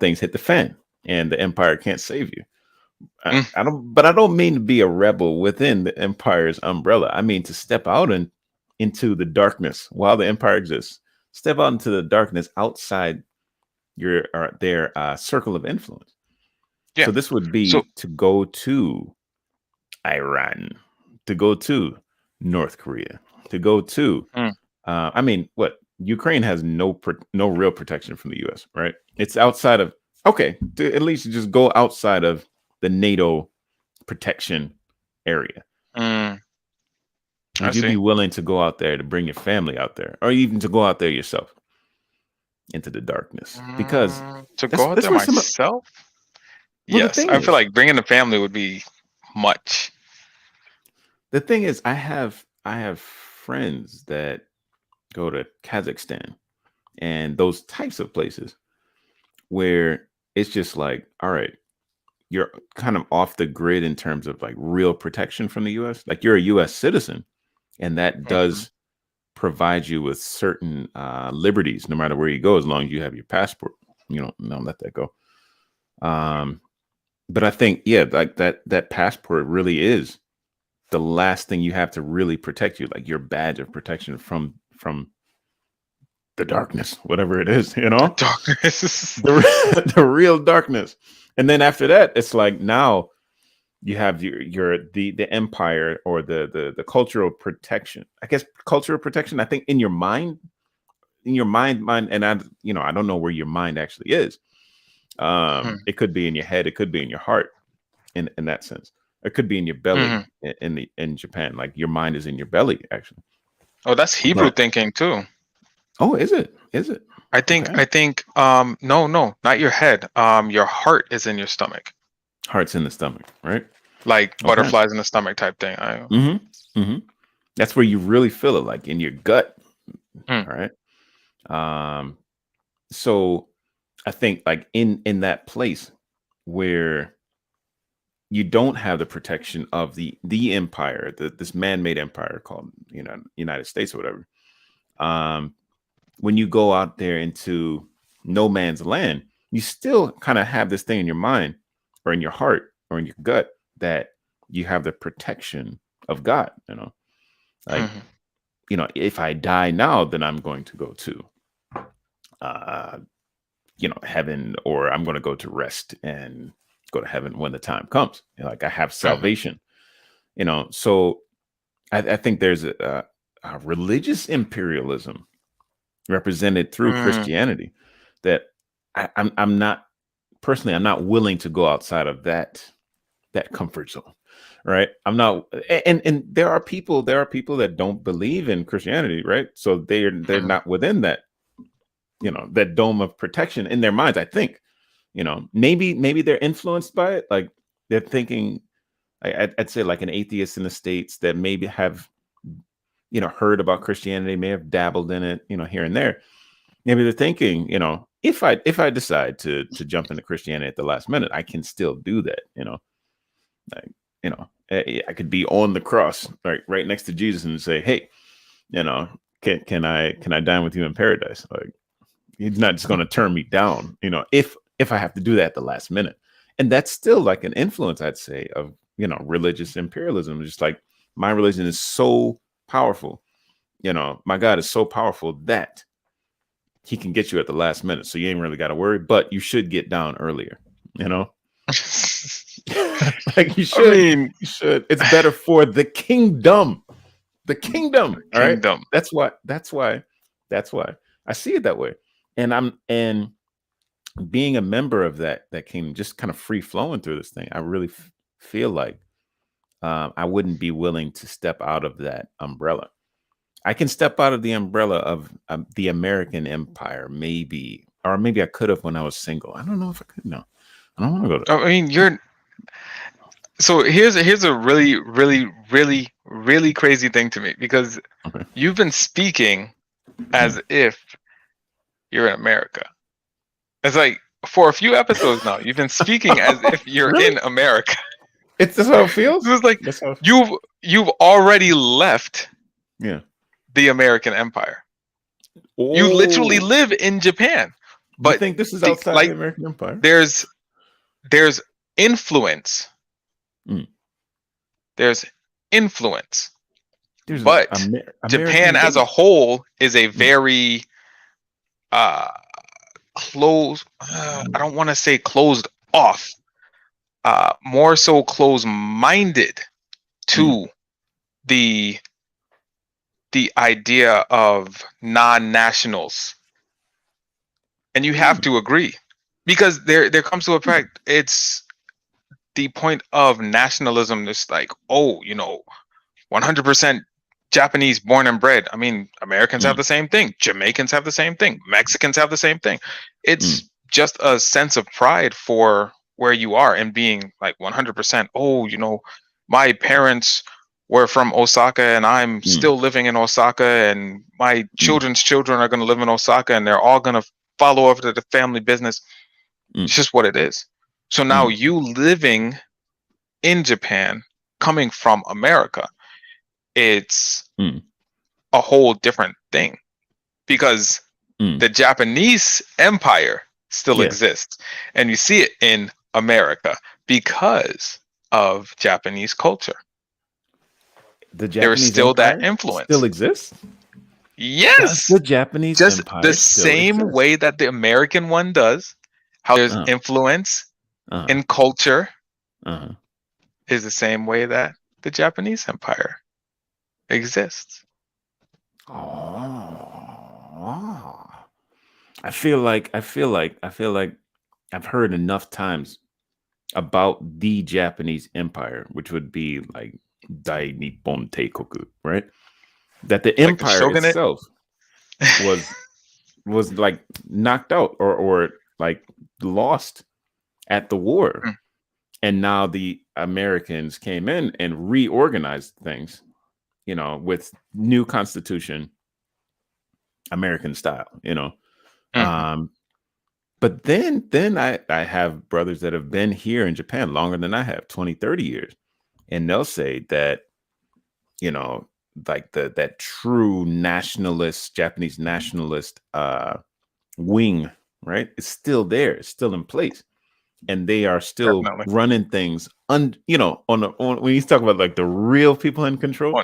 things hit the fan and the empire can't save you. I don't mean to be a rebel within the empire's umbrella. I mean to step out and into the darkness while the empire exists. Step out into the darkness outside their circle of influence. Yeah. So this would So be to go to Iran, to go to North Korea, to go to. I mean, what Ukraine has no real protection from the U.S. Right? It's outside of to at least just go outside of the NATO protection area. I Would you see. be willing to go out there to bring your family out there, or even to go out there yourself into the darkness? Because To go out that's there where some. myself? Well, Yes. I feel like bringing the family would be much. the thing is, I have friends that go to Kazakhstan and those types of places where it's just like, all right, you're kind of off the grid in terms of like real protection from the US. Like you're a US citizen, and that does provide you with certain liberties no matter where you go, as long as you have your passport. No, let that go. But I think, yeah, like that passport really is the last thing you have to really protect you, like your badge of protection from the darkness, whatever it is, Darkness. the real darkness. And then after that, it's like now you have the empire, or the cultural protection. I guess cultural protection. I think in your mind, and I don't know where your mind actually is. It could be in your head, it could be in your heart, in that sense. It could be in your belly in Japan. Like your mind is in your belly, actually. Oh, that's Hebrew But thinking too. oh, is it? Is it? I think no, not your head. Your heart is in your stomach. Heart's in the stomach, right? Like Okay. butterflies in the stomach type thing. That's where you really feel it, like in your gut. Mm. All right. So I think like in that place where you don't have the protection of the empire, this man-made empire called United States or whatever. When you go out there into no man's land, you still kind of have this thing in your mind or in your heart or in your gut that you have the protection of God, like, Mhm. if I die now, then I'm going to go to, uh, heaven, or I'm going to go to rest and go to heaven when the time comes. Like I have Mhm. salvation, So I think there's a religious imperialism represented through Mm. Christianity that I'm not personally, I'm not willing to go outside of that comfort zone. Right. I'm not, and there are people that don't believe in Christianity, right? So they're Mhm. not within that dome of protection in their minds, I think. Maybe they're influenced by it. Like they're thinking, I'd say like an atheist in the States that maybe have, heard about Christianity, may have dabbled in it, here and there. Maybe they're thinking, if I decide to jump into Christianity at the last minute, I can still do that. Like, I could be on the cross, right next to Jesus, and say, hey, you know, can I dine with you in paradise? Like, he's not just going to turn me down, if I have to do that at the last minute. And that's still like an influence, I'd say, of religious imperialism. Just like my religion is so powerful, my God is so powerful that he can get you at the last minute. So you ain't really got to worry, but you should get down earlier, you know? Like you I should, mean, you should. It's better for the kingdom. The kingdom. All right. kingdom. That's why I see it that way. And being a member of that kingdom, just kind of free flowing through this thing, I really feel like I wouldn't be willing to step out of that umbrella. I can step out of the umbrella of the American empire, maybe, or maybe I could have when I was single. I don't know if I could. No, I don't want to go to. I mean, you're so here's a really, really, really, really crazy thing to me, because Okay. you've been speaking as Mm. if you're in America. It's like for a few episodes now, you've been speaking as if you're Really? in America. That's how it feels. It's like That's how. you've already left Yeah. the American empire. You literally Oh, live in Japan, you but think this is outside the like American empire? there's there's influence. Mm. There's influence, There's an but Japan American as a base. whole is a Mm. very uh closed. I don't want to say closed off. More so closed-minded Mm. to the the idea of non-nationals, and you have Mm. to agree, because there comes to a fact. It's the point of nationalism. It's like, oh, 100% Japanese born and bred. I mean, Americans have Mm. the same thing. Jamaicans have the same thing. Mexicans have the same thing. Mm. It's just a sense of pride for where you are and being like 100%. Oh, my parents were from Osaka and I'm Mm. still living in Osaka, and my Mm. children's children are going to live in Osaka, and they're all going to follow over to the family business. Mm. It's just what it is. So now Mm. you living in Japan, coming from America, it's Mm. a whole different thing, because Mm. the Japanese empire still Yeah. exists, and you see it in America because of Japanese culture. The There is Japanese still that empire still influence. exists. Does Yes, the Japanese just the empire still same exist? way that the American one does. How there's Uh. influence Uh. in culture Uh. is the same way that the Japanese empire exists. Oh. I feel like I've heard enough times about the Japanese empire, which would be like Dai Nippon Teikoku, right? That the Like the empire shogunate. itself was like knocked out or like lost at the war. Mm, And now the Americans came in and reorganized things, with new constitution, American style, mhm. Um, but then I have brothers that have been here in Japan longer than I have, 20, 30 years. And they'll say that, you know, like that true nationalist, Japanese nationalist wing right? It's still there. It's still in place. And they are still Definitely. running things on when you talk about like the real people in control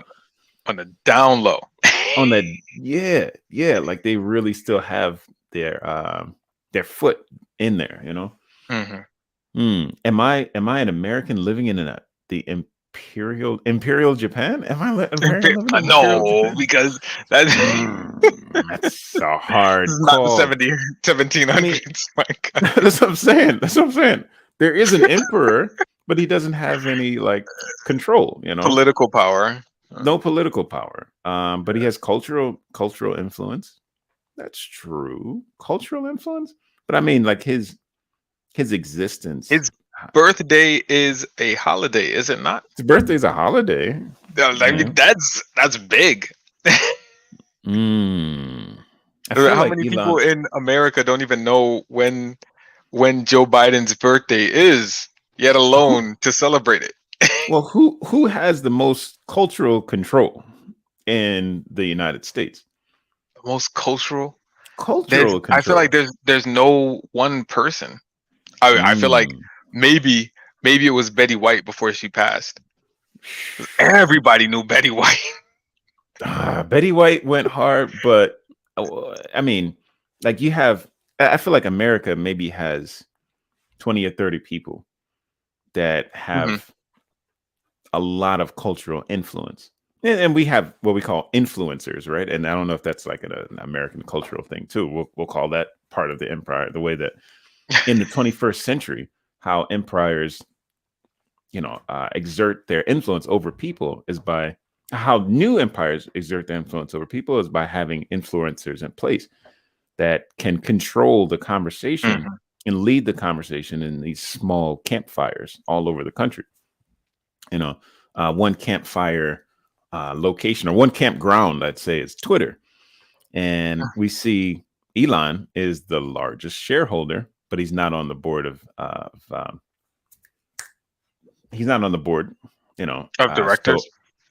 On the down low. on that, yeah, like they really still have their foot in there, Hmm. Am I an American living in the imperial Japan? Am I American living in imperial No, Japan? because that That's a this hard is not the call. I mean, 1700s. My God. that's what I'm saying. That's what I'm saying. There is an emperor, but he doesn't have any like control, Political power. no political power. But he has cultural influence. That's true. Cultural influence. But I mean, like his existence. His birthday is a holiday, is it not? His birthday is a holiday. I Yeah. mean, that's big. Mm. I feel How like many people Elon. in America don't even know when Joe Biden's birthday is, yet Who, alone to celebrate it? well, who has the most cultural control in the United States? The most cultural. Cultural I feel like control. there's no one person. I feel like Mm. maybe maybe it was Betty White before she passed. Everybody knew Betty White. Betty White went hard, but I mean, like you have, I feel like America maybe has 20 or 30 people that Hmm. have a lot of cultural influence. And we have what we call influencers, right? And I don't know if that's like an American cultural thing too. We'll call that part of the empire. The way that in the 21st century, how empires, exert their influence over people is by how new empires exert their influence over people is by having influencers in place that can control the conversation Hmm. and lead the conversation in these small campfires all over the country. One campfire location or one campground, I'd say, is Twitter. And we see Elon is the largest shareholder, but he's not on the board he's not on the board, Of so directors.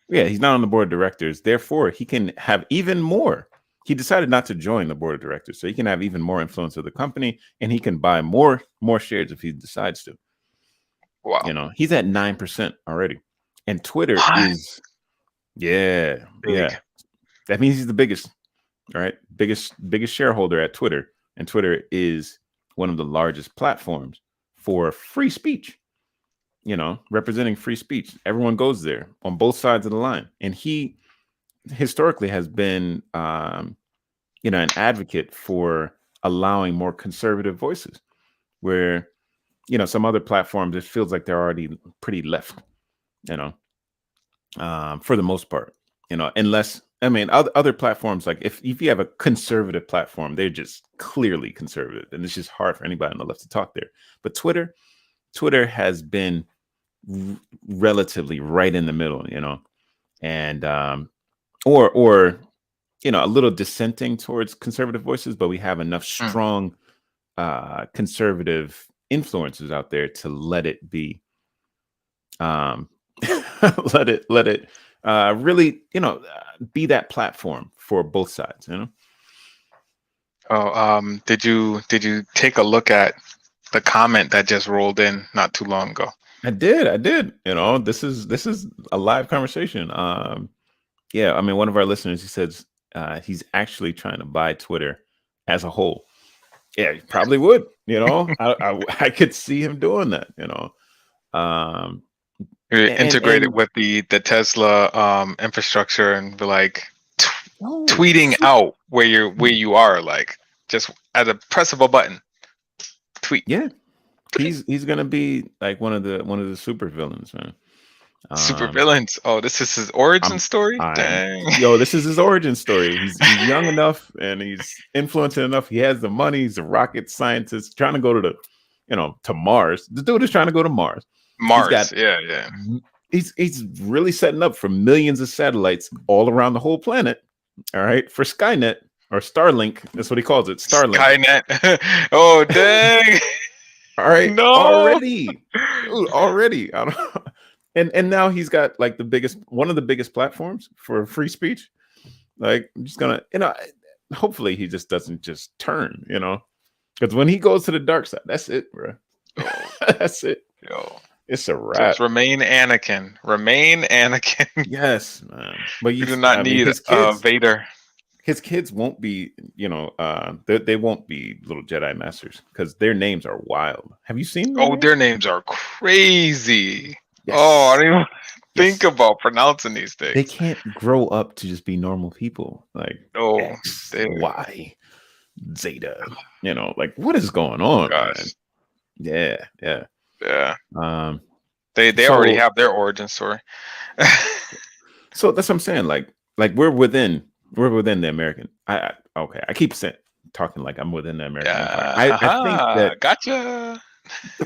yeah, he's not on the board of directors. Therefore, he can have even more. He decided not to join the board of directors, so he can have even more influence of the company, and he can buy more shares if he decides to. Wow. He's at 9% already, and Twitter What? is, yeah, Big. yeah. That means he's the biggest, right? Biggest shareholder at Twitter, and Twitter is one of the largest platforms for free speech. Representing free speech. Everyone goes there on both sides of the line, and he historically has been, an advocate for allowing more conservative voices, where some other platforms it feels like they're already pretty left, you know, for the most part, unless I mean other platforms like if you have a conservative platform, they're just clearly conservative, and it's just hard for anybody on the left to talk there. But Twitter has been relatively right in the middle, and or a little dissenting towards conservative voices, but we have enough Mm. strong conservative influences out there to let it be, um, let it really, be that platform for both sides. Oh, did you take a look at the comment that just rolled in not too long ago? I did. This is a live conversation. Yeah, I mean, one of our listeners, he says he's actually trying to buy Twitter as a whole. Yeah, he probably would. I could see him doing that. Um, Integrate it and with the Tesla infrastructure and be like oh, tweeting out where you are, like just at a press of a button, tweet. yeah, he's gonna be like one of the super villains, man. Super Um, villains. Oh, this is his origin I'm story. I'm Dang. yo, this is his origin story. He's young enough and he's influential enough. He has the money. He's a rocket scientist trying to go to to Mars. The dude is trying to go to Mars. He's got Mars. Yeah, yeah. he's really setting up for millions of satellites all around the whole planet. All right, for Skynet or Starlink. That's what he calls it, Starlink. Skynet. Oh, dang. All right, No. already, dude, already. I don't, and now he's got like one of the biggest platforms for free speech. Like, I'm just gonna, hopefully he just doesn't just turn. Because when he goes to the dark side, that's it, bro. Yo, That's it. yo. It's a Just wrap. remain Anakin. Remain Anakin. Yes, man. But We do not I mean, need Vader. his kids won't be, they won't be little Jedi masters because their names are wild. Have you seen their Oh, names? their names are crazy. Oh, I Yes. don't even think Yes. about pronouncing these They things. can't grow up to just be normal people like Oh, X, they, Y, Zeta. Like what is going on, man? gosh. Yeah, yeah. Yeah. Um, They already so have their origin story. so that's what I'm saying. Like we're within the American. Okay. I keep saying talking like I'm within the American Empire. Yeah. I think Haha. that Gotcha.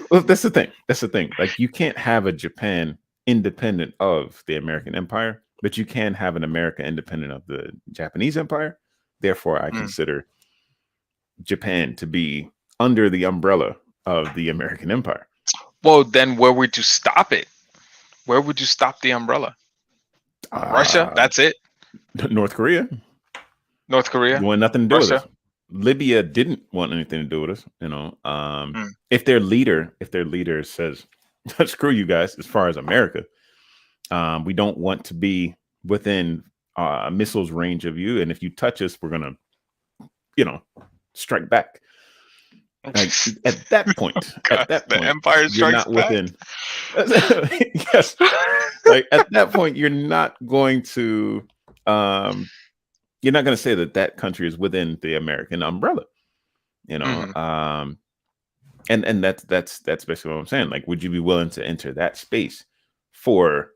well, that's the thing. That's the thing. Like you can't have a Japan independent of the American Empire, but you can have an America independent of the Japanese Empire. Therefore, I Mm. consider Japan to be under the umbrella of the American Empire. Well, then where would you stop it? Where would you stop the umbrella? Russia? Uh, That's it? North Korea North Korea? want nothing to do with Russia? us. Libya didn't want anything to do with us. Mm. If their leader says, "Screw you guys," as far as America, we don't want to be within missiles range of you, and if you touch us, we're gonna, strike back. Like at that point, Gosh, the Empire you're Strikes not Back. within. Yes, like at that point, you're not going to. You're not going to say that country is within the American umbrella. Mhm. And that's basically what I'm saying. Like, would you be willing to enter that space for?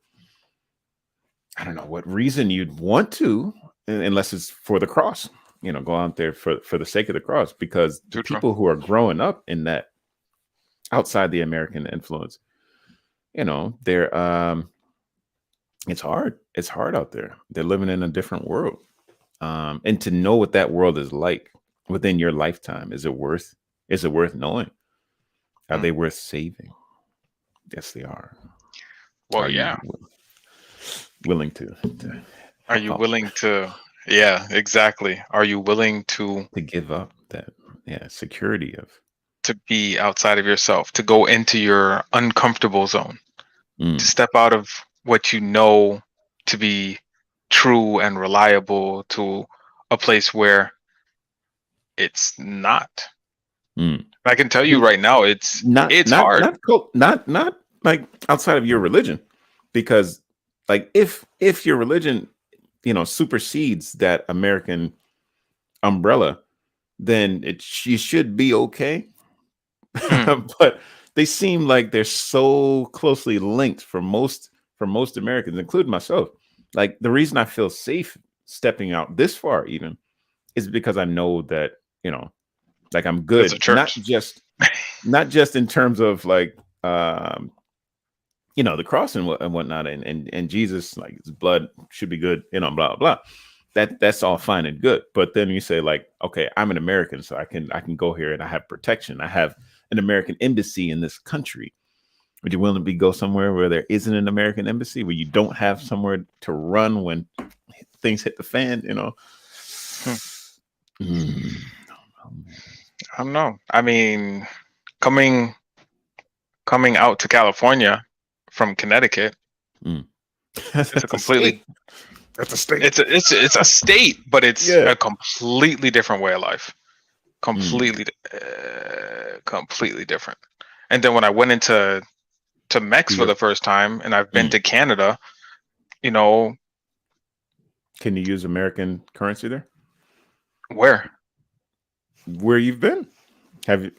I don't know what reason you'd want to, unless it's for the cross. Go out there for the sake of the cross, because the Too true. people who are growing up in that outside the American influence, they're it's hard. It's hard out there. They're living in a different world. And to know what that world is like within your lifetime, is it worth knowing? Are they worth saving? Yes, they are. Well, Are you yeah. willing to Are you up, willing to? Yeah, exactly. Are you willing to give up that security of be outside of yourself, to go into your uncomfortable zone, to step out of what you know to be true and reliable to a place where it's not? I can tell you right now, it's not hard. not like outside of your religion, because like if your religion supersedes that American umbrella, then you should be okay. But they seem like they're so closely linked for most Americans, including myself. Like the reason I feel safe stepping out this far even is because I know that, like I'm There's a good, not church. just in terms of like the cross and whatnot, and Jesus, like his blood should be good, blah blah. That's all fine and good. But then you say like, okay, I'm an American, so I can go here and I have protection. I have an American embassy in this country. Would you willing to go somewhere where there isn't an American embassy, where you don't have somewhere to run when things hit the fan? I don't know. I mean, coming out to California from Connecticut, it's a completely That's a state. It's a state, but it's Yeah. a completely different way of life. Completely different. And then when I went into Mex for the first time, and I've been to Canada, Can you use American currency there? Where you've been? Have you?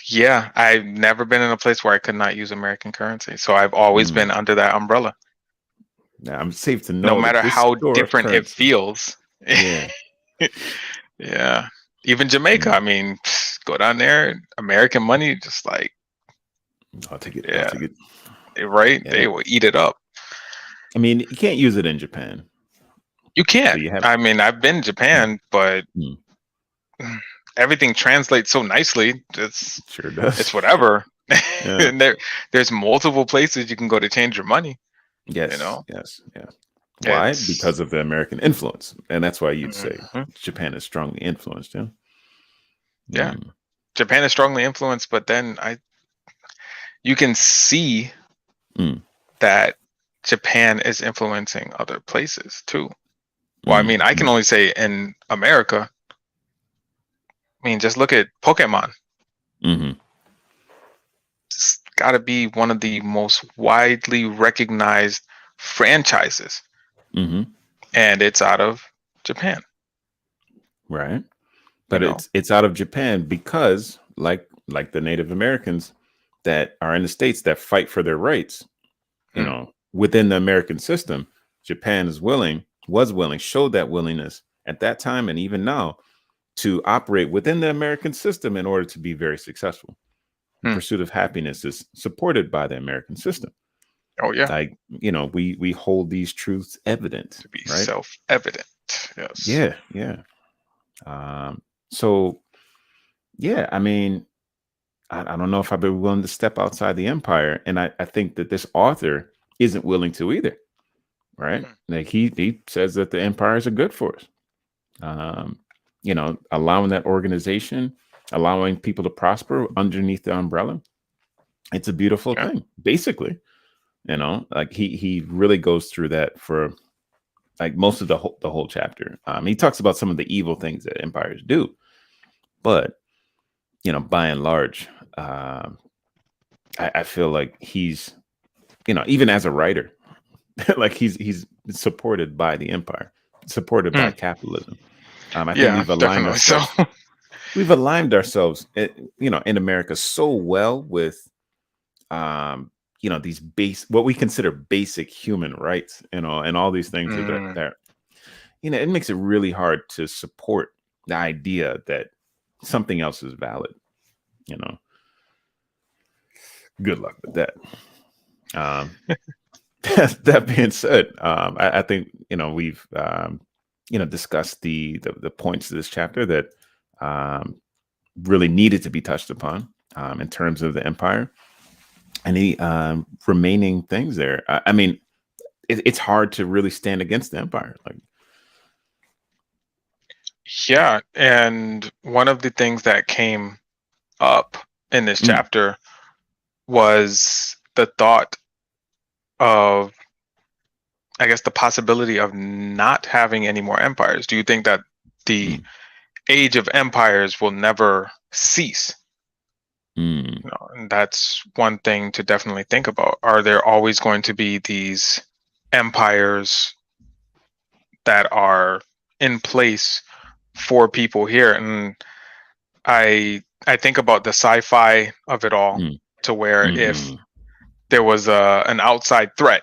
Yeah, I've never been in a place where I could not use American currency. So I've always been under that umbrella. Now I'm safe to know. No matter how different it feels. Yeah. Yeah. Even Jamaica. I mean, go down there, American money, just like, I'll take it. yeah, I'll take it. Right? Yeah. They will eat it up. I mean, you can't use it in Japan. You can't. I mean, I've been in Japan, but everything translates so nicely. It's sure does. It's whatever. Yeah. And there's multiple places you can go to change your money. Yes. Why? Because of the American influence, and that's why you'd say Japan is strongly influenced. Yeah. Japan is strongly influenced, but then you can see Mm, that Japan is influencing other places too. Well, I mean, I can mm, only say in America. I mean, just look at Pokemon. mm-hmm, It's got to be one of the most widely recognized franchises, mm-hmm. and it's out of Japan. Right. You But know, it's out of Japan because like the Native Americans that are in the States that fight for their rights, Hmm. within the American system, Japan was willing, showed that willingness at that time and even now to operate within the American system in order to be very successful. The Hmm. pursuit of happiness is supported by the American system. Oh yeah, Like, we hold these truths evident, to be right? self-evident. Yes. Yeah, yeah. Um, so yeah, I mean, I don't know if I'd be willing to step outside the empire. And I think that this author isn't willing to either, right? Hmm. Like he says that the empires are good for us. Um, allowing that organization, allowing people to prosper underneath the umbrella. It's a beautiful Yeah. thing, basically. Like he really goes through that for like most of the whole chapter. He talks about some of the evil things that empires do, but by and large, I feel like he's, even as a writer, like he's supported by the empire, supported Hmm. by capitalism. I think Yeah, definitely. So we've aligned ourselves, in America so well with, these what we consider basic human rights, and all these things mm, that it makes it really hard to support the idea that something else is valid. You know, good luck with that. Um, that being said, I think we've discussed the points of this chapter that um, really needed to be touched upon, in terms of the empire. Any remaining things there? I mean, it's hard to really stand against the empire. Like, yeah, and one of the things that came up in this mm, chapter was the thought of, I guess, the possibility of not having any more empires. Do you think that the mm, age of empires will never cease? mm, And that's one thing to definitely think about. Are there always going to be these empires that are in place for people here? And I think about the sci-fi of it all, mm, to where if mm, there was an outside threat,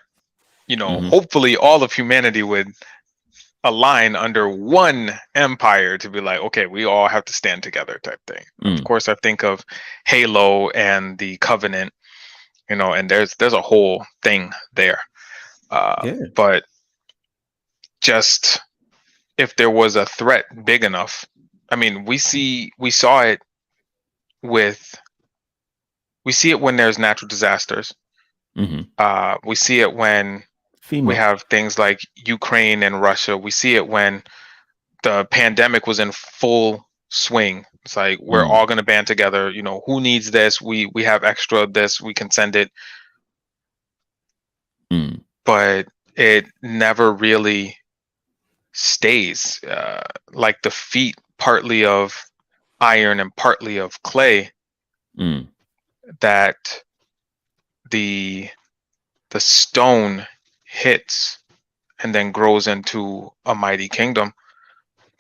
mm, hopefully all of humanity would align under one empire to be like, okay, we all have to stand together type thing. Of mm. course, I think of Halo and the Covenant, and there's a whole thing there. Yeah. But just if there was a threat big enough, I mean, with we see it when there's natural disasters. Hmm. We see it when we FEMA. have things like Ukraine and Russia. We see it when the pandemic was in full swing. It's like we're Mm, all going to band together. Who needs this? We have extra of this. We can send it, mm, but it never really stays. Like the feet, partly of iron and partly of clay, mm, that the the stone hits and then grows into a mighty kingdom.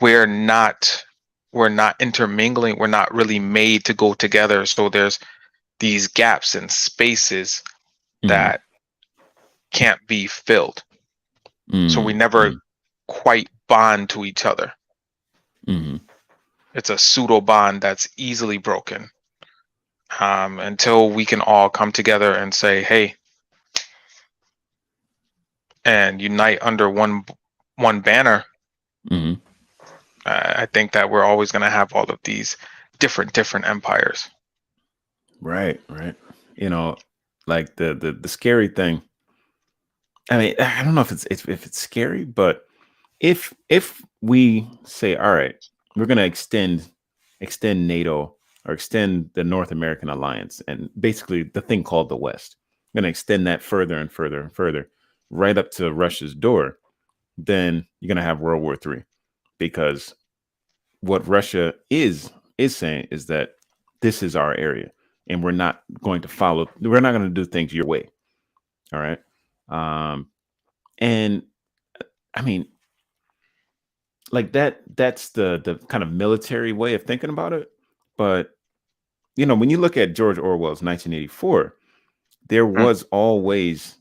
We're not we're not intermingling. We're not really made to go together. So there's these gaps and spaces mm, that can't be filled. So we mm, never mm, quite bond to each other. mm. It's a pseudo bond that's easily broken, until we can all come together and say, hey, and unite under one banner. Hmm. I think that we're always going to have all of these different empires. Right, right. You know, like the scary thing. I mean, I don't know if it's scary, but if we say, all right, we're gonna extend NATO or extend the North American alliance, and basically the thing called the West. I'm going to extend that further and further and further, right up to Russia's door. Then you're going to have World War III, because what Russia is saying is that this is our area, and we're not going to follow. We're not going to do things your way. All right. And I mean, like that's the kind of military way of thinking about it. But when you look at George Orwell's 1984, there Mm, was always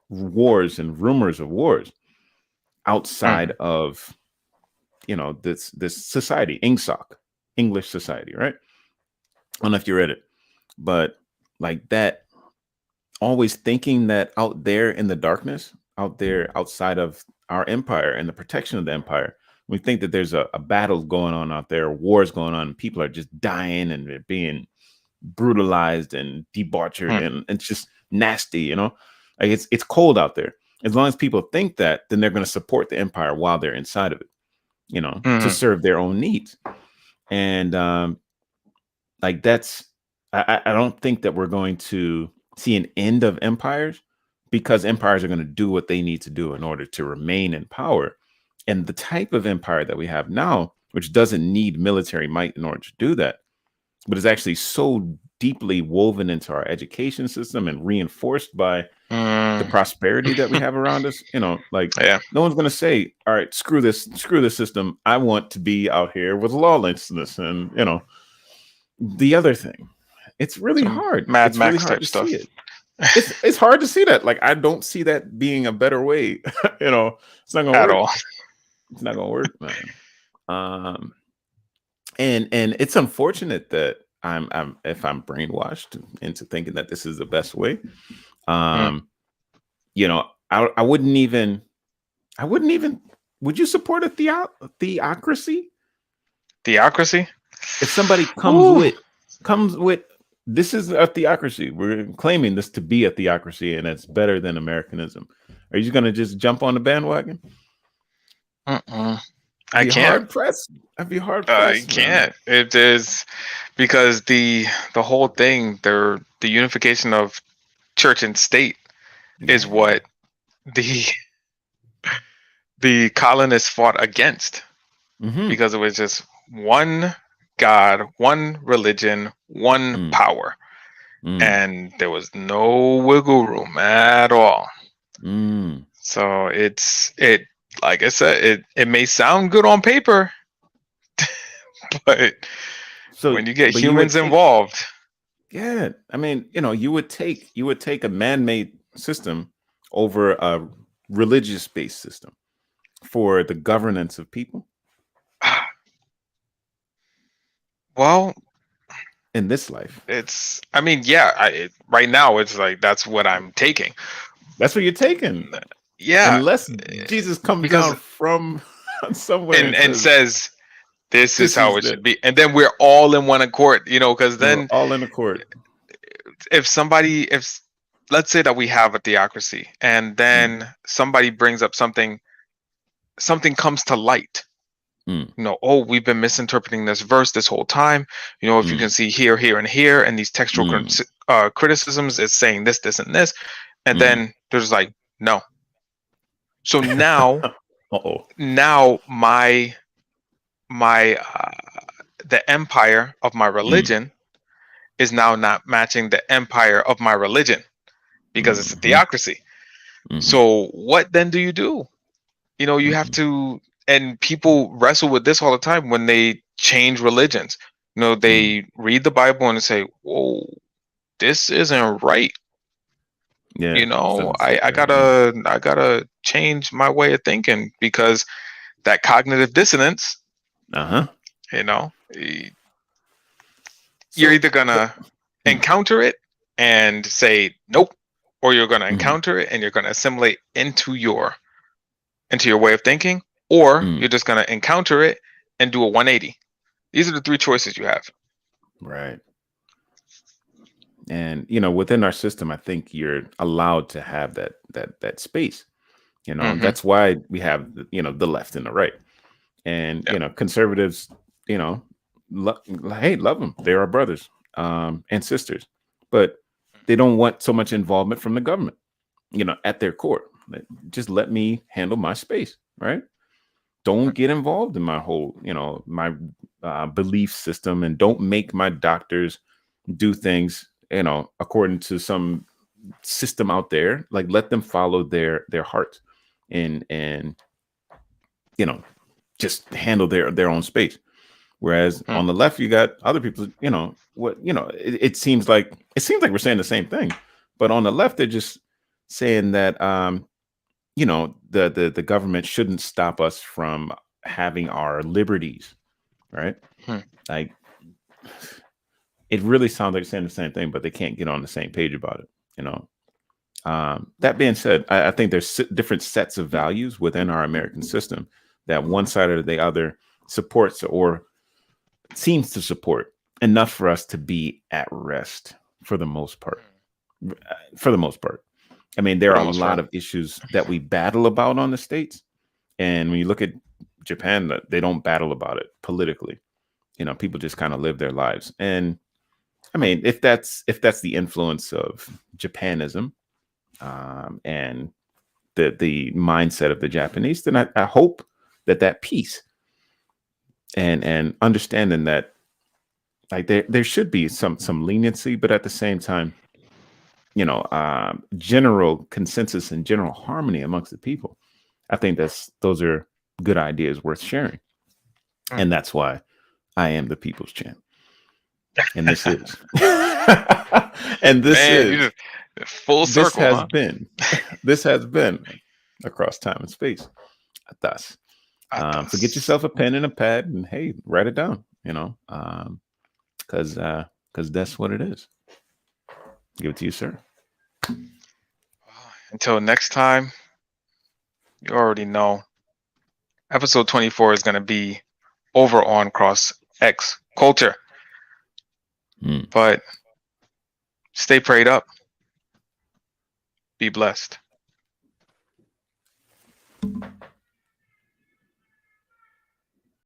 wars and rumors of wars outside mhm. of this society, ingsoc, English society, right? I don't know if you read it, but like that, always thinking that out there in the darkness, out there outside of our empire and the protection of the empire, we think that there's a battle going on out there, wars going on, and people are just dying and they're being brutalized and debauchered, Mm, and it's just nasty, like it's cold out there. As long as people think that, then they're going to support the empire while they're inside of it, to mhm. serve their own needs. And like that's I don't think that we're going to see an end of empires, because empires are going to do what they need to do in order to remain in power. And the type of empire that we have now, which doesn't need military might in order to do that, but is actually so deeply woven into our education system and reinforced by the Mm. prosperity that we have around us, like Yeah. no one's going to say, all right, screw this system. I want to be out here with lawlessness. And, the other thing, it's really Some hard. Mad It's really Max hard type to see stuff. it. It's hard to see that. Like, I don't see that being a better way. It's not gonna At work. all. It's not gonna work, man. Um, and it's unfortunate that I'm if I'm brainwashed into thinking that this is the best way. Mm. Um, I wouldn't even would you support a theocracy? Theocracy? If somebody Ooh. comes with this is a theocracy, we're claiming this to be a theocracy and it's better than Americanism, are you going to just jump on the bandwagon? Mm-mm. I'd I be can't. hard pressed. I'd be hard I pressed, man. can't. It is because the whole thing, the unification of church and state is Yeah. what the the colonists fought against, Mm-hmm. because it was just one God, one religion, one Mm, power, mm, and there was no wiggle room at all. mm. So it like I said, it may sound good on paper, but So, when you get but you would humans take, involved, yeah. I mean, you would take a man-made system over a religious-based system for the governance of people well, in this life. I mean, yeah, right now it's like that's what I'm taking. That's what you're taking. Yeah, Unless Jesus comes because down from somewhere and and and says, says this is "This how is it the," should be, and then we're all in one accord, because and we're then all in accord. if let's say that we have a theocracy and Mm, then somebody brings up something comes to light, mm, oh, we've been misinterpreting this verse this whole time, if you can mm, see here, here, and here, and these textual mm, criticisms is saying this and this, and mm. then there's like, no. So now Uh-oh. now my the empire of my Mm, religion is now not matching the empire of my religion, because it's a mhm, theocracy. mhm, So what then do you do? You have mhm, to, and people wrestle with this all the time when they change religions. mm. They read the Bible and say, "Whoa, this isn't right." Yeah, doesn't I, sit I right. Yeah. gotta I gotta change my way of thinking, because that cognitive dissonance, Uh-huh. you know, y- you're So, either but gonna mm, encounter it and say nope, or you're gonna mhm, encounter it and you're gonna assimilate into your way of thinking, or mm, you're just gonna encounter it and do a 180. These are the three choices you have. right. And within our system, I think you're allowed to have that space. Hmm. That's why we have the left and the right. And Yeah. conservatives, you know hey, love them. They're our brothers and sisters, but they don't want so much involvement from the government. At their core, just let me handle my space, right? Don't get involved in my whole, my belief system, and don't make my doctors do things, according to some system out there. Like, let them follow their heart, and just handle their own space. Whereas on the left, you got other people, it seems like we're saying the same thing, but on the left, they're just saying that the government shouldn't stop us from having our liberties, right? Like, it really sounds like saying the same thing, but they can't get on the same page about it. That being said, I think there's different sets of values within our American system that one side or the other supports or seems to support enough for us to be at rest for the most part. I mean, there are a lot of issues that we battle about on the states. And when you look at Japan, they don't battle about it politically. People just kind of live their lives. And I mean, if that's the influence of Japanism, and the mindset of the Japanese, then I hope that peace and understanding that, like, there should be some leniency, but at the same time, general consensus and general harmony amongst the people. I think those are good ideas worth sharing. And that's why I am the people's champ. And this is and this is full circle. This has been Across Time and Space. ATAS. So get yourself a pen and a pad, and hey, write it down, because that's what it is. Give it to you, sir. Until next time, you already know. Episode 24 is going to be over on Cross X Culture. But stay prayed up. Be blessed.